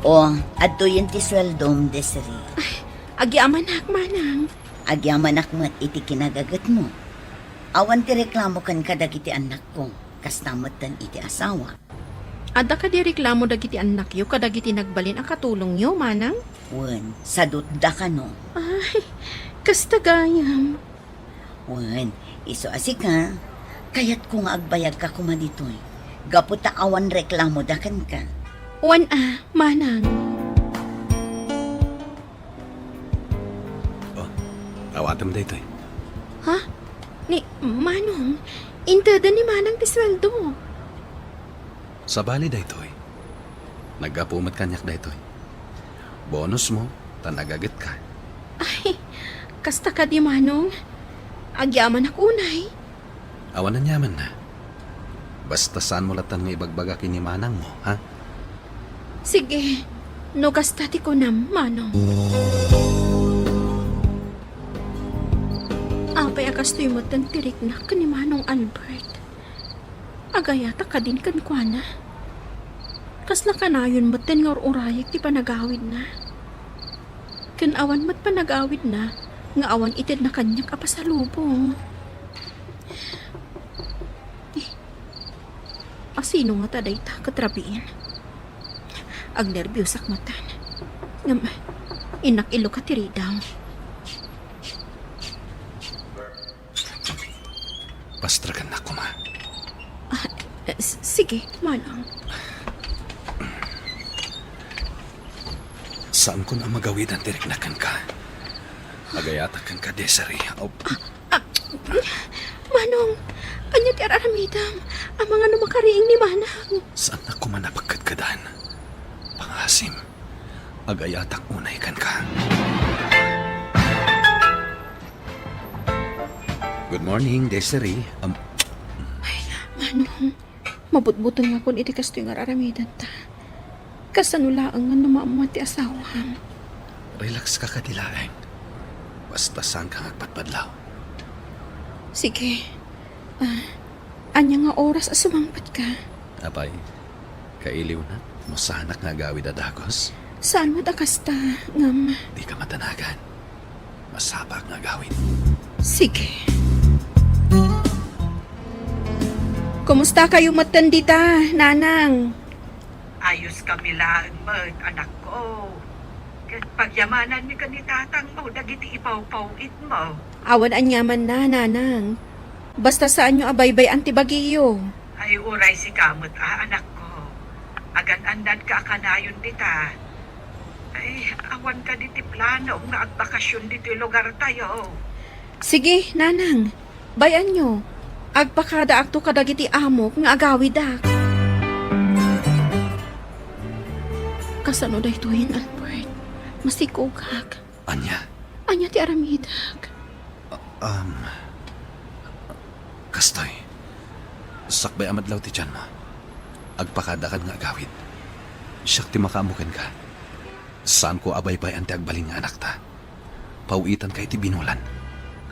O, adto yun ti sweldom, Desiree. Agyaman ak manang. Agyaman akmat iti kinagagat mo. Awan ti reklamo kan kadagiti anak ko. Kastamatan iti asawa. Ada ka di reklamo dagiti anak yo kadagiti nagbalin ang katulong yo, manang? Wen, sadot da ka no. Ay, kastagayam. Wen, iso asika. Kayat ko nga agbayag ka kumaditoy. Gaputa awan reklamo da kan ka. Wan manang. Awatam da ito eh. Ha? Ni, manong, intada ni manang ti sweldo. Sa bali da ito eh. Naggapumat kanyak da ito eh. Bonus mo, tanagagat ka. Ay, kasta ka di manong. Agyaman ak unay. Awan na nyaman na. Basta saan mo latan nga ibagbaga kini manang mo, ha? Sige, no kasta ti ko nam, manong. Apay akastoy mo tan tirik na kani manong Albert. Agayata ka din kan kuana. Kasla kanayon mo tan nga urayag ti panagawid na. Kan awan mat panagawid na, nga awan itid na kanyak apasalubong. Asino nga taday ta katrabiin? Agnerbyos ak matan. Ngam, inak ilo ka tiridaw. Pastragan na ko, ma. Sige, manang. Saan ko na magawid ang tiriknakan ka? Magayatakan ka, Desiree. Manong, anya ti araramidam. Ang mga numakariing ni manang. Saan na ko man napagkadkadan? Pangasim, agayatak unay kan ka. Good morning, Desiree. Manong, mabutbuton nga kun iti kastoy nga araramidan ta. Kasanulaang nga numamuat ti asawam. Relax ka kadilaeng. Basta saan ka agpatpadlaw. Sige. Anya nga oras asumangpat ka. Apay, kailiw na. Musanak nga gawid adagos. Saan mo takasta, ngam? Di ka matanagan. Masapak nga gawid. Sige. Kumusta kayo matandita, nanang? Ayos kami lang, anak ko. Pagyamanan mi ka ni tatang mo, dagiti ipaw-pawit mo. Awan anyaman na, nanang. Basta saan nyo abaybay ang tibagiyo. Ay uray si kamot, anak ko. Agan-andan ka kanayon dita. Ay, awan ka diti plano nga agbakasyon diti lugar tayo. Sige, nanang. Bayan nyo. Agpakada akto kadagiti amok nga agawid ak. Kasano day tuhin, Albert? Masikugak. Anya, Anya ti aramidak. kastoy. Sakbay amadlaw ti tiyan mo. Agpakadakan nga agawid. Siyak ti makaamukan ka. Saan ko abay-bay ang ti agbaling nga anak ta? Pauitan kay ti binulan.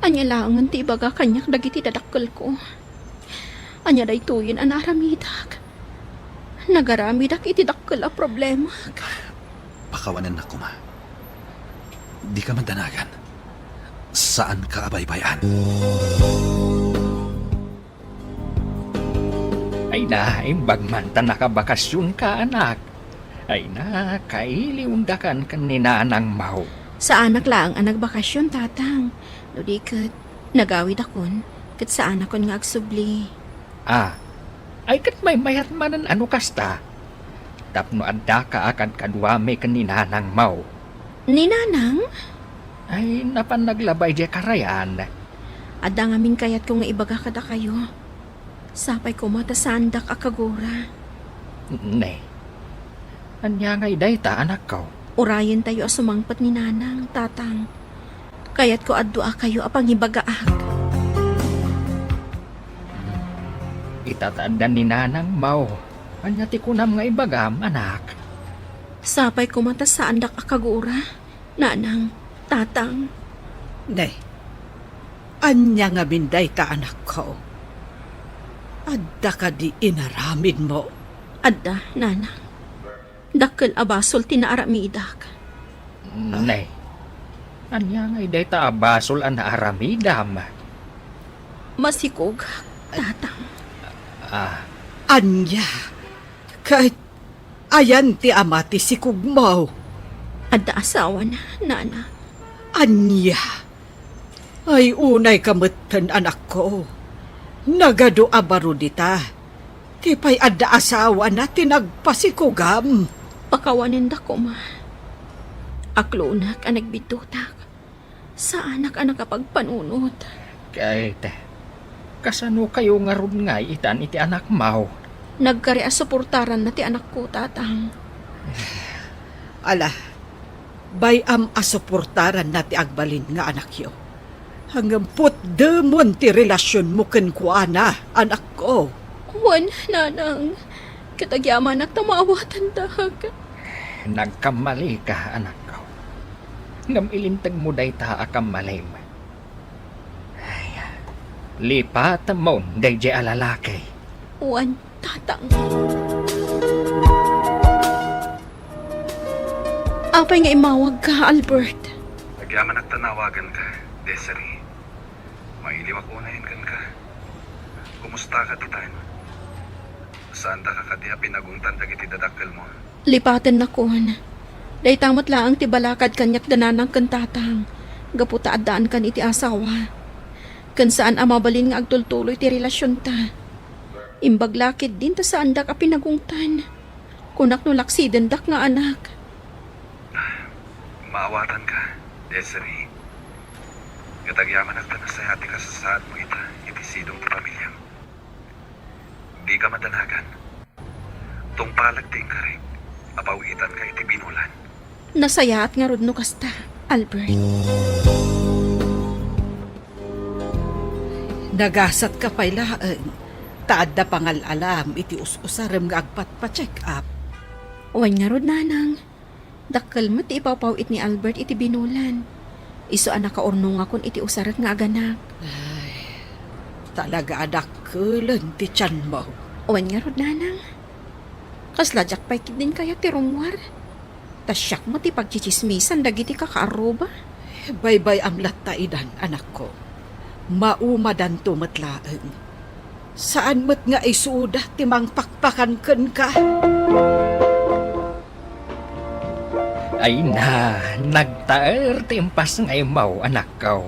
Anya langan ti ibaga kanyak dagiti dadakkel ko. Anya day tuyin an aramidak. Nagaramidak iti dakkel a problema. Pakawanan na kuma. Di ka mandanagan. Saan ka abay-bayan? Ay na, imbag man ta nakabakasyon ka, anak. Ay na, kailiundakan ka ni nanang mau. Sa anak lang ang nagbakasyon, tatang. No di kat, nagawid akon, kat sa anak kon nga agsubli. Ah, ay kat may mayat manan ano kasta. Tapno adda ka akan kaduame ka ni nanang mau. Ni nanang, Ay napanaglabay di karayan. adda ngamin kayat ko nga ibaga kada kayo. Sapay ko matasandak akagura. Ne. Anya ngay day ta anak ko. Urayan tayo asumangpat ni nanang, tatang. Kayat ko addoa kayo apang ibagaak. Itatandaan ni nanang mau. Anya ti kunam nga ibagam, anak. Sapay ko matasandak akagura. Nanang, tatang. Ne, anya nga minday ta anak ko. Adda ka di inaramid mo. Adda, nanang. Dakkel abasol tinaaramidak. Ne. Anya ngay day ta abasol an aramidam. Masikog, tatang. Ah, Anya, kahit ayan ti amati si kugmaw. Adda asawa na, nana. Anya, ay unay kamutan anak ko. Nagado abaro dita. Tipay adda asawa na tinagpasikugam. Pakawanin da ko, ma. Aklunak ang nagbitutak. Sa anak ang nakapagpanunod. kahit kasano kayo nga ron nga itan iti anak mau. Nagkari suportaran na ti anak ko, tatang. Ala, bayam asuportaran na ti agbalin nga anak yo. Hanggang put demon ti relasyon mo ken kuana, anak ko. Wan, nanang. Katagyaman at tamawatan dahag. Nagkamali ka, anak ko. Ngam ilintag mo day ta akamalim. Ay, lipat mo day di alalaki. Wan, tatang. Apay nga imawag ka, Albert. Nagyaman at tanawagan ka, Desiree. Mailiwak unahin kan ka. Kumusta ka, titan? Saan da ka kadiya pinagungtan dagiti dadakkel mo? Lipaten na kon. Day tamat laang ti balakad kanyak dananang kan tatang. Gaputa addaan kan iti asawa. Kan saan amabalin nga agtultuloy ti relasyon ta. Imbaglakid din ta saan dak a pinagungtan. Kunak no laksiden dak nga anak. Maawatan ka, Desiree. Katagyaman at tanasayati ka sa saad mo ita, iti sidong ti pamilya. Di ka madanagan. Tungpalag ting ka rin. Apawitan ka iti binulan. Nasayaat nga rod no kasta, Albert. Nagasat ka pa'y laang. Taad da pangalalam iti us-usarem nga agpat-pa-check up. Uwan nga rod, nanang. Dakkel mo ti ipapawit ni Albert iti binulan. Iso anak ka orno nga kun iti usarat nga aganak. Talaga adak kulen ti tiyan mo. Uwan nga rod, nanang. Kasladyak pa'y din kaya ti rumwar. Tasyak mo ti pagchichismisan dagiti kakaaruba. Baybay amlat ta idan, anak ko. Maumadan tumatlaan. Saan mo't nga isuda timang pakpakan ken ka? Ay na, nagtaer timpas ngay mau anak ko.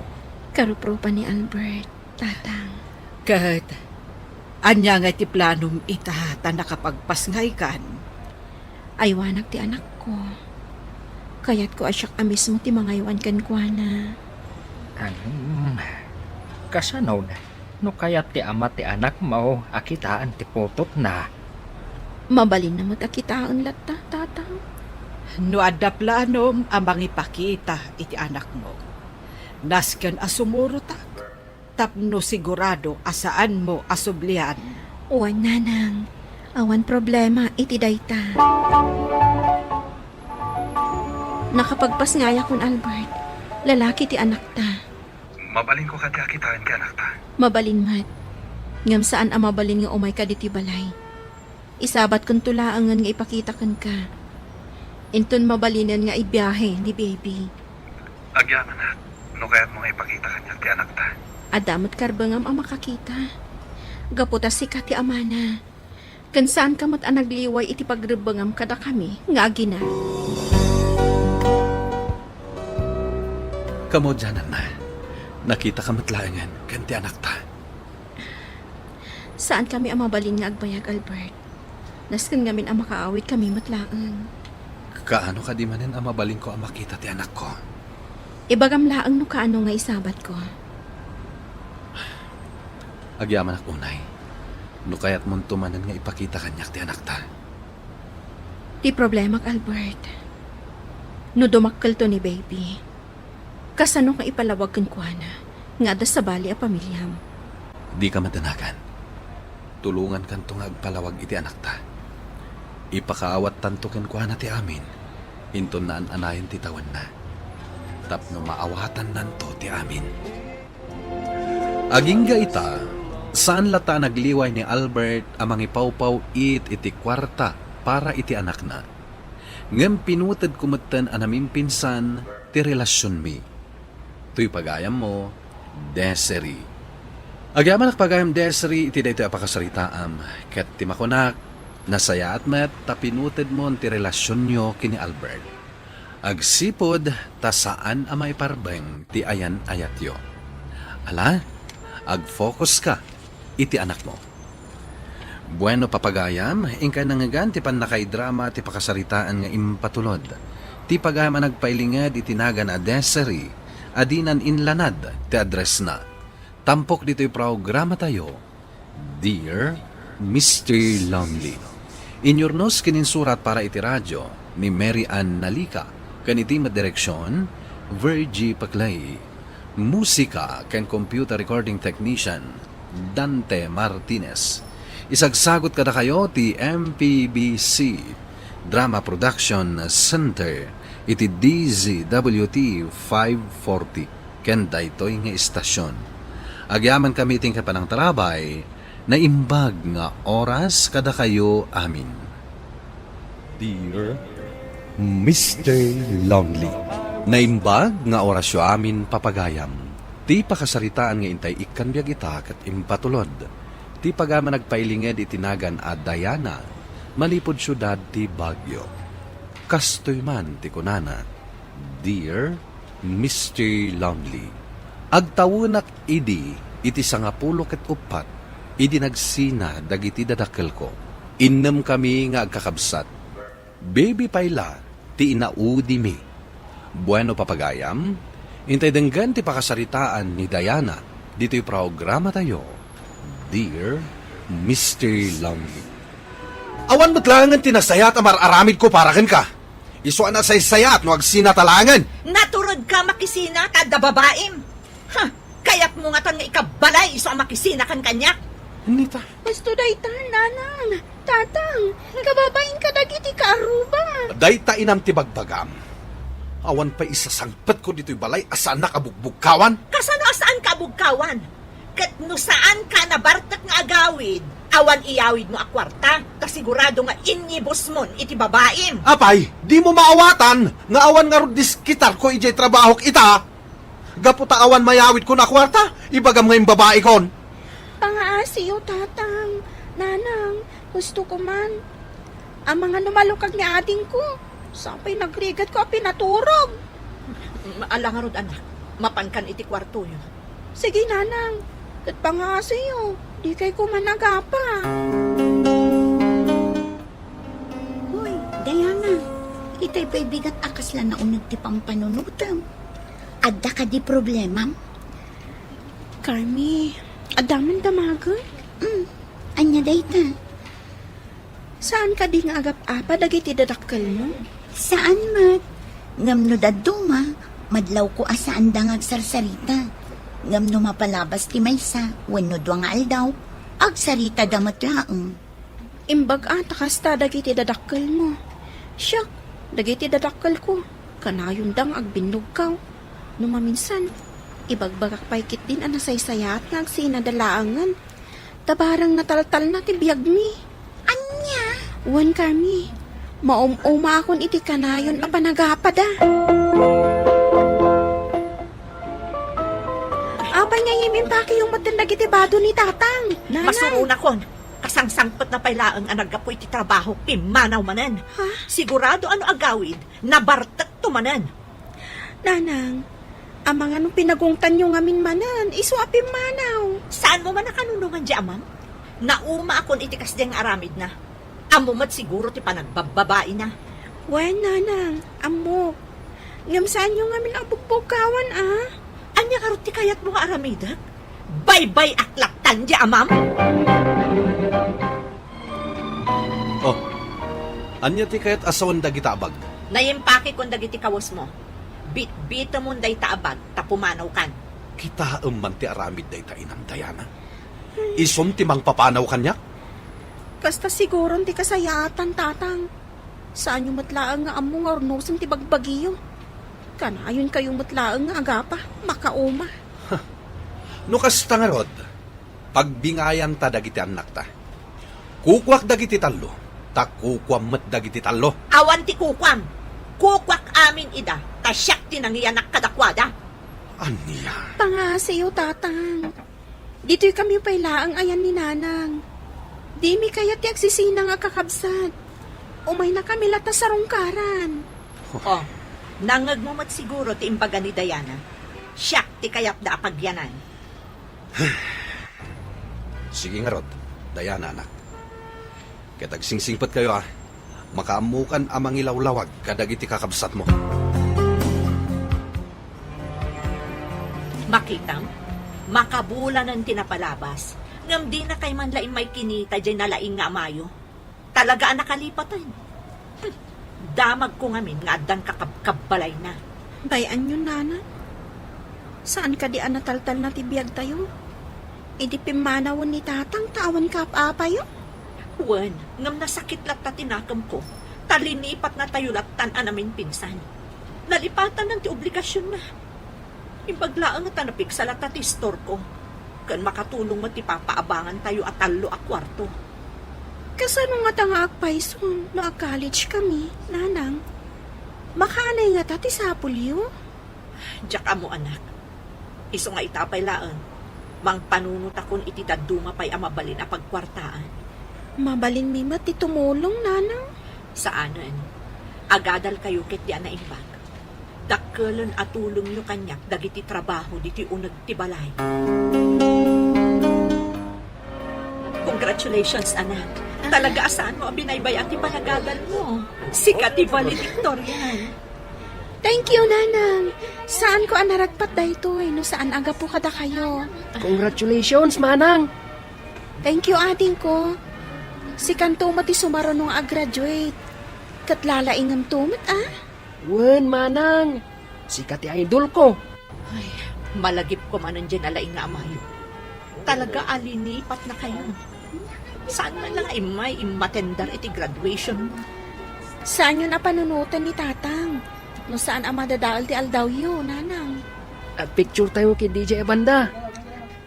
Karupro pa ni Albert, tatang. Kat, anya nga ti planom ita ta nakapagpasngay kan. Aywanak ti anak ko. Kayat ko asyak amis mo ti mangaywan kan kuana. Kasanaw na, no kayat ti ama ti anak mo, akitaan ti putot na. Mabalin na mo't akitaon lata, tatang. No adda planom amang ipakita iti anak mo. Nasken asumurutak. Tapno sigurado asaan mo asublihan. Uwan nanang, awan problema iti dayta. Nakapagpasngaya kun Albert, lalaki ti anak ta. Mabalin ko kati akitaan ka, anak ta. Mabalin mat. Ngam saan ang mabalin nga umay ka diti balay. Isabat kun tulaangan nga ipakita kan ka. Inton mabalinan nga ibiyahe ni baby. Agyaman na, no kaya't mo nga ipakita kanya ti anak ta. Adamot karbangam ang makakita. Gaputa si kati amana. Kan saan kamot ang nagliway iti pagrebangam kada kami nga agina. Kamo dyanan na, nakita ka matlaangan kan ti anak ta. Saan kami ang mabalin nga agbayag, Albert? Nasken ngamin ang makaawit kami matlaan. Kaano ka di manin ang mabalin ko ang makita ti anak ko? Ibagam laang no kaano nga isabat ko. Agyaman ak unay, no kaya't mong tumanan nga ipakita kanyak ti anak ta. Di problema, Albert. No dumakkel to ni baby. Kasano nga ipalawag kan kuana, nga da sa bali a pamilyam. Di ka madanagan. Tulungan kan to nga agpalawag iti anak ta. Ipakaawat tanto ken kuana ti amin. Inton naan anayan ti tawan na. Tapno maawatan nanto ti amin. Agingga ita, saan lata nagliway ni Albert amang ipawpaw iti kwarta para iti anak na. Ngem pinutad kumatan anaming pinsan ti relasyon mi. Tuy pagayam mo, Desiree. Agyaman ak pagayam Desiree iti daytoy apakasaritaam. Ket ti makunak, nasaya at met tapinutad mo ti relasyon nyo kini Albert. Agsipod ta saan amay parbeng ti ayan ayatyo. Ala, ag-focus ka iti anak mo. Bueno papagayam, ingka nangagan ti panakaidrama ti pakasaritaan nga impatulod. Ti pagayam ang nagpailingad itinagan a Desiree, adinan inlanad ti address na. Tampok dito'y programa tayo, Dear Mr. Lonely. Inyornos kininsurat para iti radyo ni Mary Ann Nalika, kaniti madireksyon, Virgie Paclay. Musika ken computer recording technician, Dante Martinez. Isagsagot kada kayo ti MPBC Drama Production Center iti DZWT 540 ken daytoy nga istasyon. Agyaman kami ting kapanang tarabay na imbag nga oras kada kayo amin. Dear Mr. Lonely. Naimbag nga orasyo amin papagayam. Ti pakasaritaan nga intay ikanbiag ita kat impatulod. Ti pagama nagpailinged itinagan a Diana, malipod syudad ti Baguio. Kastoy man ti kunana, Dear Mr. Lonely. Agtawunak idi iti 10 ket 4, idi nagsina dagiti dadakkel ko. Innem kami nga agkakabsat. Baby payla ti inaudi mi. Bueno papagayam, intay denggan ti pakasaritaan ni Diana, dito'y programa tayo, Dear Mr. Lonely. Awan matlangan tinasayat amar aramid ko para ken ka. Isuan na saysayat no agsinatalangan. Naturod ka makisina kada babaim. Ha, kayat mo nga tan nga ikabalay iso ang makisina kan kanyak. Nita. Basto dayta, nanang, tatang, kababain ka dagiti kaaruba. Dayta inam ti bagbagam. Awan pa isasangpat ko dito'y balay asaan nakabugbugkawan. Kasano asaan ka bugkawan? Kat no saan ka nabartak nga agawid, awan iyawid mo a kwarta, kasigurado nga inyibos mon iti babaim. Apay, di mo maawatan nga awan nga rudis kitar ko ijay trabahok ita. Gaputa awan mayawid ko na kwarta, ibagam nga yung babae kon. Pangaasiyo, tatang, nanang, gusto ko man. Ang mga lumalukag ni ating ko, Sapay nagrigat ko a pinaturog. Alangarod anak, mapankan iti kwarto yo. Sige, nanang. Kat pa nga sa'yo. Di kay kumanagapa. Hoy, Diana, itay pa'y bigat akas lang na unag ti pampanunutam. Adda ka di problema? Carmi, adaman damagan. Anya dayta? Saan ka di nga agap-apa dagiti dadakkel mo? Saan mat? Ngam no daduma, madlaw ko asaan dangag sarsarita. Ngam no mapalabas ti maysa, wenno dwa nga aldaw, agsarita damat laeng. Imbag ata kasta dagiti dadakkel mo. Siyak, dagiti dadakkel ko. Kanayon dang agbinog kaw. Numaminsan, ibagbagak paikit din ang nasaysayat nga agsinadalaangan. Tabarang nataltal na ti biyag mi. Anya? Wan kami, maum-uma akon iti kanayon a panagapada. Apay nga yimin paki yung matindag iti bado ni tatang. Nanay. Masuruna kon. Kasangsangpot na pailaang anagapoy ti trabaho pimanaw manan. Ha? Sigurado ano agawid, nabartak tumanan. Nanang, ang mga nung pinagungtan yung amin manan, iso apim manaw. Saan mo man nakanunungan di amang? Nauma akon iti kasdeng aramid na. Amumat siguro ti panagbababae na. Wen, nanang, amok. Ngam saan yung amin ang bukbukawan, ah? Anya karot ti kayat mo nga aramidak? Bye-bye aklaktan di amam? Oh, anya ti kayat asawan dagiti abag. Nayimpake kon dagiti kawas mo. Bit-bita mo day taabag, tapumanaw kan. Kita man ti aramid day ta inang Diana. Isom ti mang papanaw kanya? Kasta siguro ti kasayatan, tatang. Saan yung matlaang nga among ornosan ti bagbagiyo? Kanayon kayong matlaang nga agapa, makauma. No kasta nga rod, pagbingayan ta dagiti anak ta. Kukwak dagiti talo, ta kukwam met dagiti talo. Awan ti kukwam. Kukwak amin ida, tasyak tinangiyanak kadakwada. Anya? Pangasayo, tatang. Dito'y kami pailaang ayan ni nanang. Di mi kaya ti agsisinang akakabsat. Umay na kami lata sa rungkaran. Oh, nangagmumat siguro ti imbaga ni Diana. Siyak ti kayat da apagyanan. Sige nga rod, Diana anak. Kaya tagsingsingpat kayo ah. Makaamukan amang ilawlawag kadagiti kakabsat mo. Makitam, makabulanan tinapalabas. Ngam di na kay man laing may kinita dyan na laing nga amayo. Talaga ang nakalipatan. Damag ko ngamin nga adan kakabbalay na. Bayan yun, nana. Saan ka di anataltal na tibiyag tayo? Idi pimanawan ni tatang tawan kapapa yun? Wan, ngam nasakit lat ta tinakam ko. Talinipat na tayo latan namin pinsan. Nalipatan ng ti obligasyon na. Impaglaan nga tanapik sa latat ti store ko. Kan makatulong mo ti papaabangan tayo at talo a kwarto. Kasano nga tanga akpayson no college kami, nanang? Makaanay nga tati sapulyo? Diyak amo anak. Iso nga itapay laan. Mang panunot akon iti daduma pay amabalin a pagkwartaan. Mabalin mi mat ti tumulong, nanang? Saanan? Agadal kayo ket di na imbag. Dakkelan at tulong nyo kanyak dagiti trabaho diti unag ti balay. Congratulations, anak. Talaga asaan mo ang binaybay at ipanagagal mo. Sikat ti valedictorian. Thank you, nanang. Saan ko anaragpat dayto no saan aga po kada kayo? Congratulations, manang. Thank you, ating ko. Si kanto mati sumaro nung graduate. Katlalaingam tumat, ah? Wen, manang. Sikat ti idol ko. Ay, malagip ko man ang dyan alaing nga amayo. Talaga alinipat na kayo. Saan man lang ay may imatendar iti graduation mo? Saan yun napanunutan ni tatang? No saan ang madadaal ti aldaw yun, nanang? At picture tayo kay DJ Banda.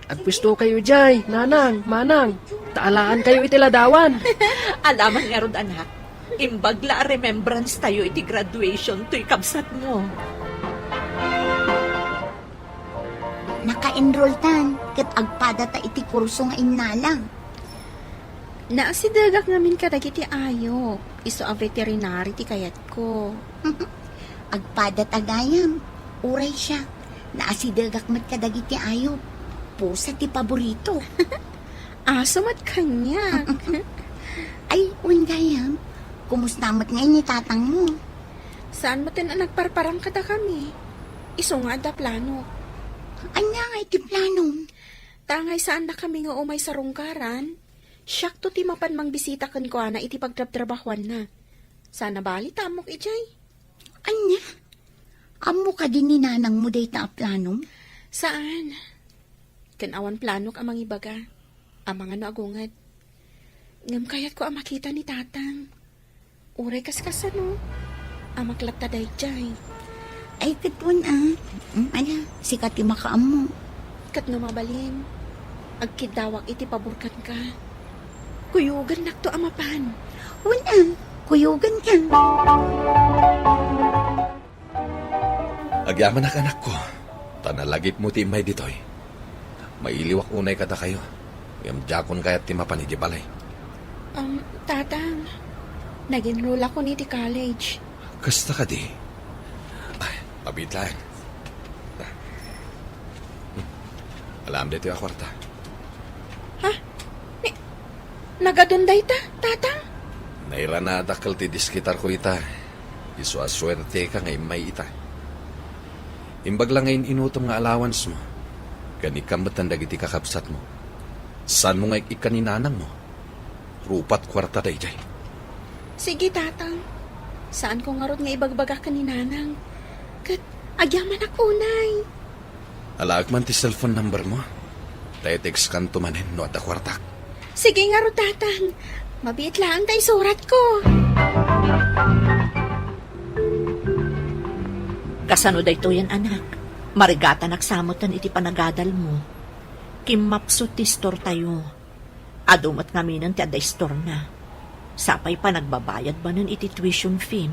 At pwesto kayo jay, nanang, manang. Taalaan kayo iti ladawan. Alaman nga ron, anak. Imbagla remembrance tayo iti graduation to'y kabsat mo. Naka-enroll tan, kat agpada ta iti kurso nga inalang. Naasidagak namin kadagiti ayo. Iso a veterinary ti kayat ko. Agpadat agayam. Uray siya. Naasidagak mat kadagiti ayop. Pusa ti paborito. Aso mat kanyak. Ay, undayam. Kumusta mat ngayon ni tatang mo? Saan mo tin nagparparang kada kami? Iso nga da plano. Anya nga iti plano? Tangay saan na kami nga umay sa rungkaran? Siyak to ti mapan mang bisita kan ko na iti pagtrabtrabahuan na. Sana bali tamok ijay. Anya? Amo ka din ni nanang mo day ta plano? Saan? Kanawan planok amang ibaga. Amang ano agungad. Ngam kayat ko ang makita ni tatang. Uray kaskas ano. Amaklap ta dayjay. Ay, katwan Ala, sikat ti makaam mo. Kat no mabalin. Agkidawak iti paburkan ka. Kuyugan nakto amapan. Una, kuyugan ka. Agyaman na anak ko. Tanalagip mo ti imay ditoy. Mailiwak unay kada kayo. Yamjakon kayat ti mapan iti balay. Tatang. Nag-enroll ako ni ti college. Kasta ka di. Ay, pabit lang. Alam dito yung kwarta. Nagadunday ta, tatang? Naira na dakal ti diskitar ko ita. Iso aswerte ka ngay may ita. Imbag lang ngayon inutom nga allowance mo. Gani kambat ang dagiti kakabsat mo. San mo nga ikaninanang mo? Rupat kwarta day jay. Sige, tatang. Saan ko nga rod nga ibagbaga ka ni nanang? Kat, agyaman ako, nay. Alaag man ti cellphone number mo. Tayo text kan tumanin no at kwartak. Sige nga rod, tatang. Mabiit lang tayo surat ko. Kasano dayto yan, anak? Marigata nagsamotan iti panagadal mo. Kimapso ti store tayo. Adumat kami ng ti aday store na. Sapay pa nagbabayad ba nun iti tuition fee?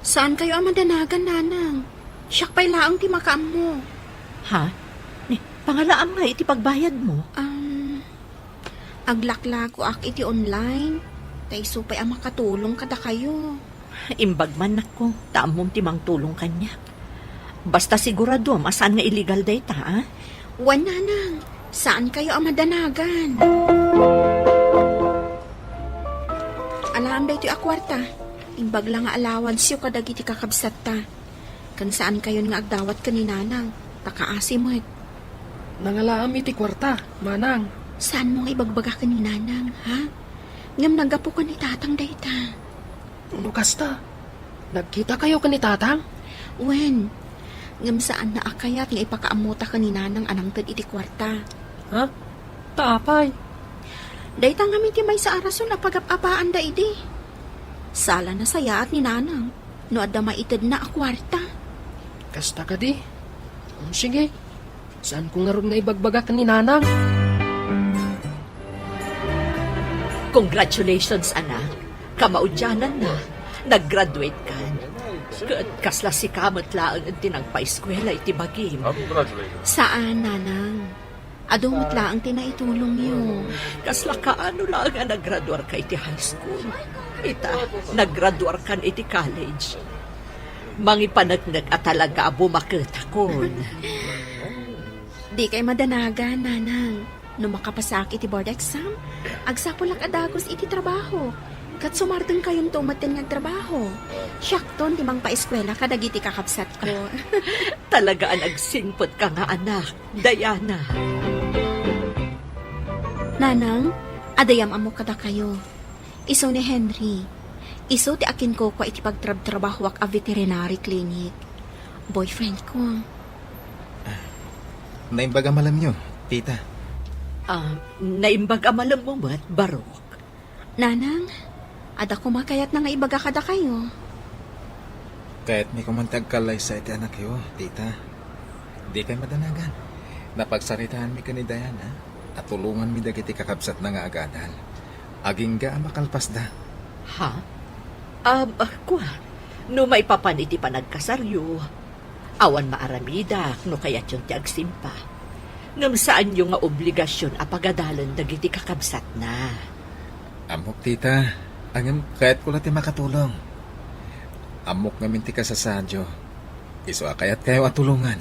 Saan kayo ang madanagan, nanang? Siyak pa'y laang ti makaam mo. Ha? Ni, pangalaam nga iti pagbayad mo. Aglaklako ak iti online. Tay supay ang makatulong kada kayo. Imbag man nako, taamom ti mang tulong kanya. Basta sigurado, masan nga illegal data, ha? Wan, nanang. Saan kayo ang madanagan? Alam da ito akwarta. Imbag lang nga allowance yung kadagiti kakabsat ta. Kan saan kayo nga agdawat ka ni nanang. Takaasimot. Nangalaam iti kwarta, manang. Saan mo nga ibagbaga ka ni nanang, ha? Ngam nagapo ka ni tatang dayta. Lukas ta. Nagkita kayo ka ni tatang? Wen, ngam saan na akayat nga ipakaamuta ka ni nanang anang tad iti kwarta. Ha? Taapay. Dayta nga ti may sa arason na pagapapaan da idi. Sala na saya at ni nanang. No adda maitid na akwarta. Kasta ka di. Sige. Saan ko nga ron na ibagbaga ka ni nanang? Congratulations, anak. Kamaudyanan na. Nag-graduate ka. Kasla si kamot laang ang tinagpa-eskwela iti bagim. Saan, nanang? Adumot laang tinaitulong yun. Kasla ka ano lang nga nag-graduar ka iti high school. Ita, nag-graduar kan iti college. Mangipanagnak at talaga bumakita kon. Di kay madanagan, nanang. No makapasak iti board exam, agsapulak adagos iti trabaho. Kat sumarteng kayong tumatin ng trabaho. Syakton, di mang pa-eskwela kadagiti kakapsat ko. Talaga ang agsingpot ka nga, anak. Diana. Nanang, adayam amo kada kayo. Iso ni Henry. Iso ti akin ko iti pagtrabaho a veterinary clinic. Boyfriend ko. Naimbaga malam nyo, tita. Naimbag amalam mo ba't, Barok? Nanang, ada ko makayat na nga ibaga kada kayo. Kahit may kumantag kalay sa iti anak yo, tita. Di kay madanagan. Napagsaritaan mi ka ni Diana at tulungan mi dagiti kakabsat na nga agadal. Aging ga makalpas da. Ha? Kwa, no maipapan iti panagkasaryo. Awan maaramida, no kayat yung ti agsimpa. Ngam saan yung nga obligasyon a pagadalan dagiti kakabsat na. Amok, tita. Angam, kahit ko lang ti makatulong. Amok ngamin ti ka sa sadyo. Iso kayat kayo atulungan.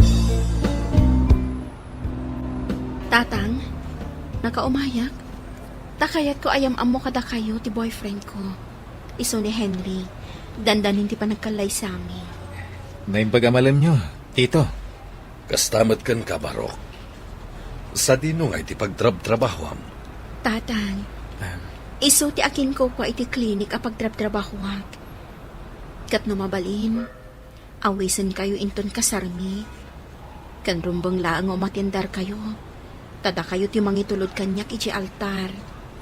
Tatang, nakaumayak? Takayat ko ayam amo kada kayo ti boyfriend ko. Iso ni Henry. Dandanin ti pa nagkalay sa amin. Naimbagamalam nyo, tito. Kastamat kan ka, Barok. Sa dinungay ti pagtrab-trabahwam. Tatang, iso ti akin ko kwa iti klinik apag trab-trabahuak. Kat numabalin, awisan kayo inton kasarmi. Kan rumbang laang o matindar kayo. Tada kayo ti mangitulod kanyak iti altar.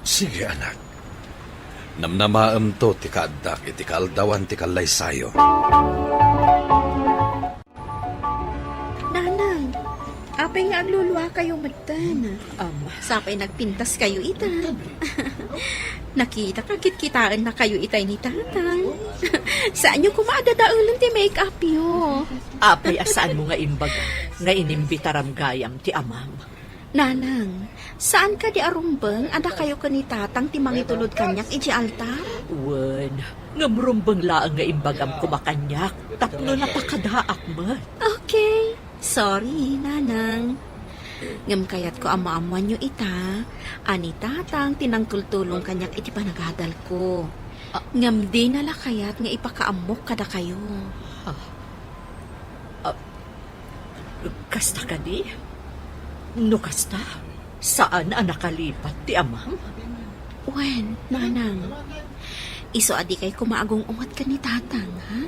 Sige, anak. Namnamaam to ti kaaddak iti kaaldawan ti kalay sayo. Nanang, apay nga agluluwa kayo magtan. Sapay nagpintas kayo ita. Nakita kagit-kitaan na kayo itay ni tatang. Saan nyo kumadadaulan ti make-up yo? Apay asaan mo nga imbaga, nga inimbitaram gayam ti amam. Nanang, saan ka di arumbang ada kayo kanitatang ti mangitulod kanyak iti altar? Wen, nga murumbang laang nga imbagam kumakanyak, tapno na pakadaak man. Okay, sorry, nanang. Ngam kayat ko ama-amuan nyo ita, ani tatang tinangtultulong kanyak iti panagadal ko. Ngam di nala kayat nga ipakaamok kada kayo. Kasta ka di? No kasta? Saan ang nakalipat ti amam? Wen, nanang. Iso adi kay kumaagong umat ka ni tatang, ha?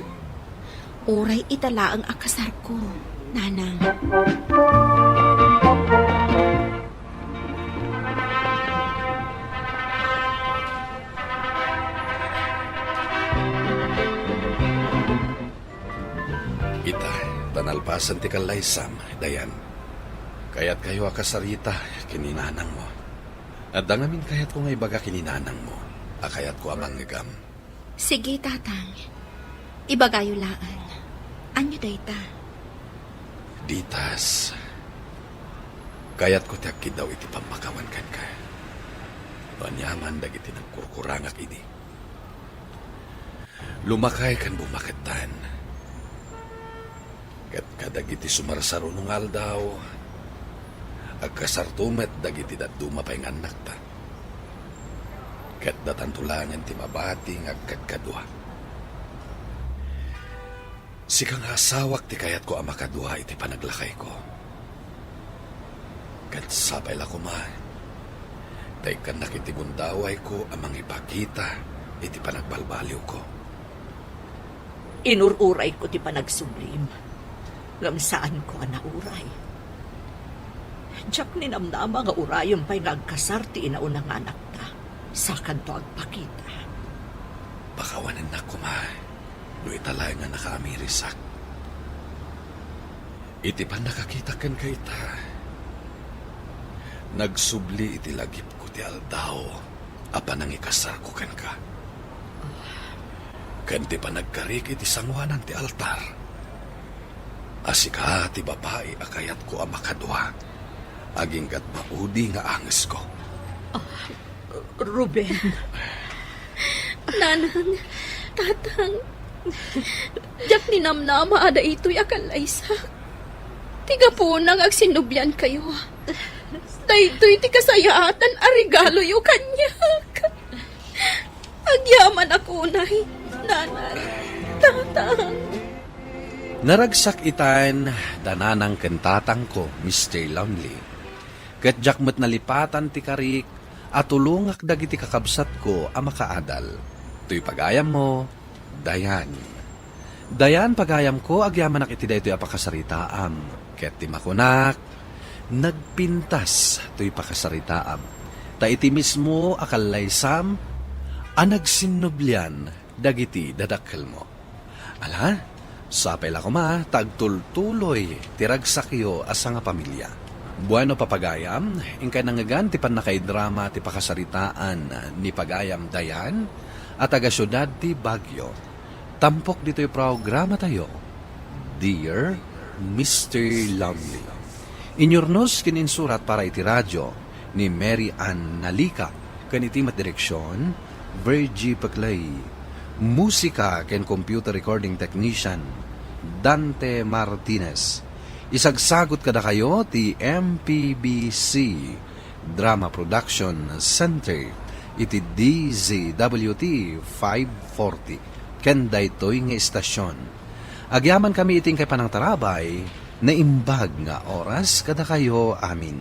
Uray itala ang akasar ko, nanang. Ita, tanalpasan ti kalay Sam, Dayan. Kaya't kayo akasarita kininanang mo. At dangamin kayat ko nga ibaga kininanang mo. Akayat ko amang ngagam. Sige, tatang. Ibagayo laan. Anyo dayta? Ditas. Kaya't ko tiakid daw iti pamakawan kan ka. Banyaman dagiti nagkurkurangak ini. Lumakay kan bumakatan. Kat kadagiti sumarsaro nung aldaw. Agkasartumet dagiti daduma pa'y anak ta. Kat datantulangan ti mabating agkadkadwa. Sikang asawak ti kayat ko amakadwa iti panaglakay ko. Kat sabay la kuma. Tay kan nakitigundaway ko amang ipakita iti panagbalbaliw ko. Inururay ko ti panagsublim. Ngam saan ko anauray. Diyak ni namnama nga urayon pa'y nagkasar ti inaunang anak ta. Sa kanto agpakita. Bakawanan na kuma. No italay nga nakaamirisak. Iti pan nakakita kan ka ita. Nagsubli iti lagip ko ti aldaw. Apa nang ikasar ko kan ka. Kanti pa nagkarik iti sangwanan ti altar. Asika ti babae akayat ko amakadwa. Aging kat maudi nga anges ko. Ruben. Nanang, tatang. Diyak ni namnama ada ito'y akalaysa. Tiga po nang agsinubyan kayo. Daytoy ti kasayaatan a regalo yu kanyak. Agyaman ako nay, nanang, tatang. Naragsak itan, dananang kentatang ko, Mr. Lonely. Kat jakmet nalipatan ti karik, at tulungak dagiti kakabsat ko ang makaadal. Tuy pagayam mo, Dayan. Dayan pagayam ko, agyamanak iti daytoy apakasaritaam. Ket ti makunak, nagpintas tuy pakasaritaam. Ta iti mismo akalaysam, anagsinublian dagiti dadakkel mo. Ala, sapay la kuma, tagtultuloy, tiragsakyo asa nga pamilya. Bueno papagayam, ingkay nangagan ti panakay drama ti pakasaritaan ni Pagayam Dayan at taga syudad ti Baguio. Tampok dito'y programa tayo, Dear Mr. Lonely. Inyornos kininsurat para iti radyo ni Mary Ann Nalika, kanitimat direksyon Virgie Paclay. Musika ken computer recording technician, Dante Martinez. Isagsagot kada kayo ti MPBC Drama Production Center iti DZWT 540 ken daytoy nga istasyon. Agyaman kami iting kay panang tarabay na imbag nga oras kada kayo amin.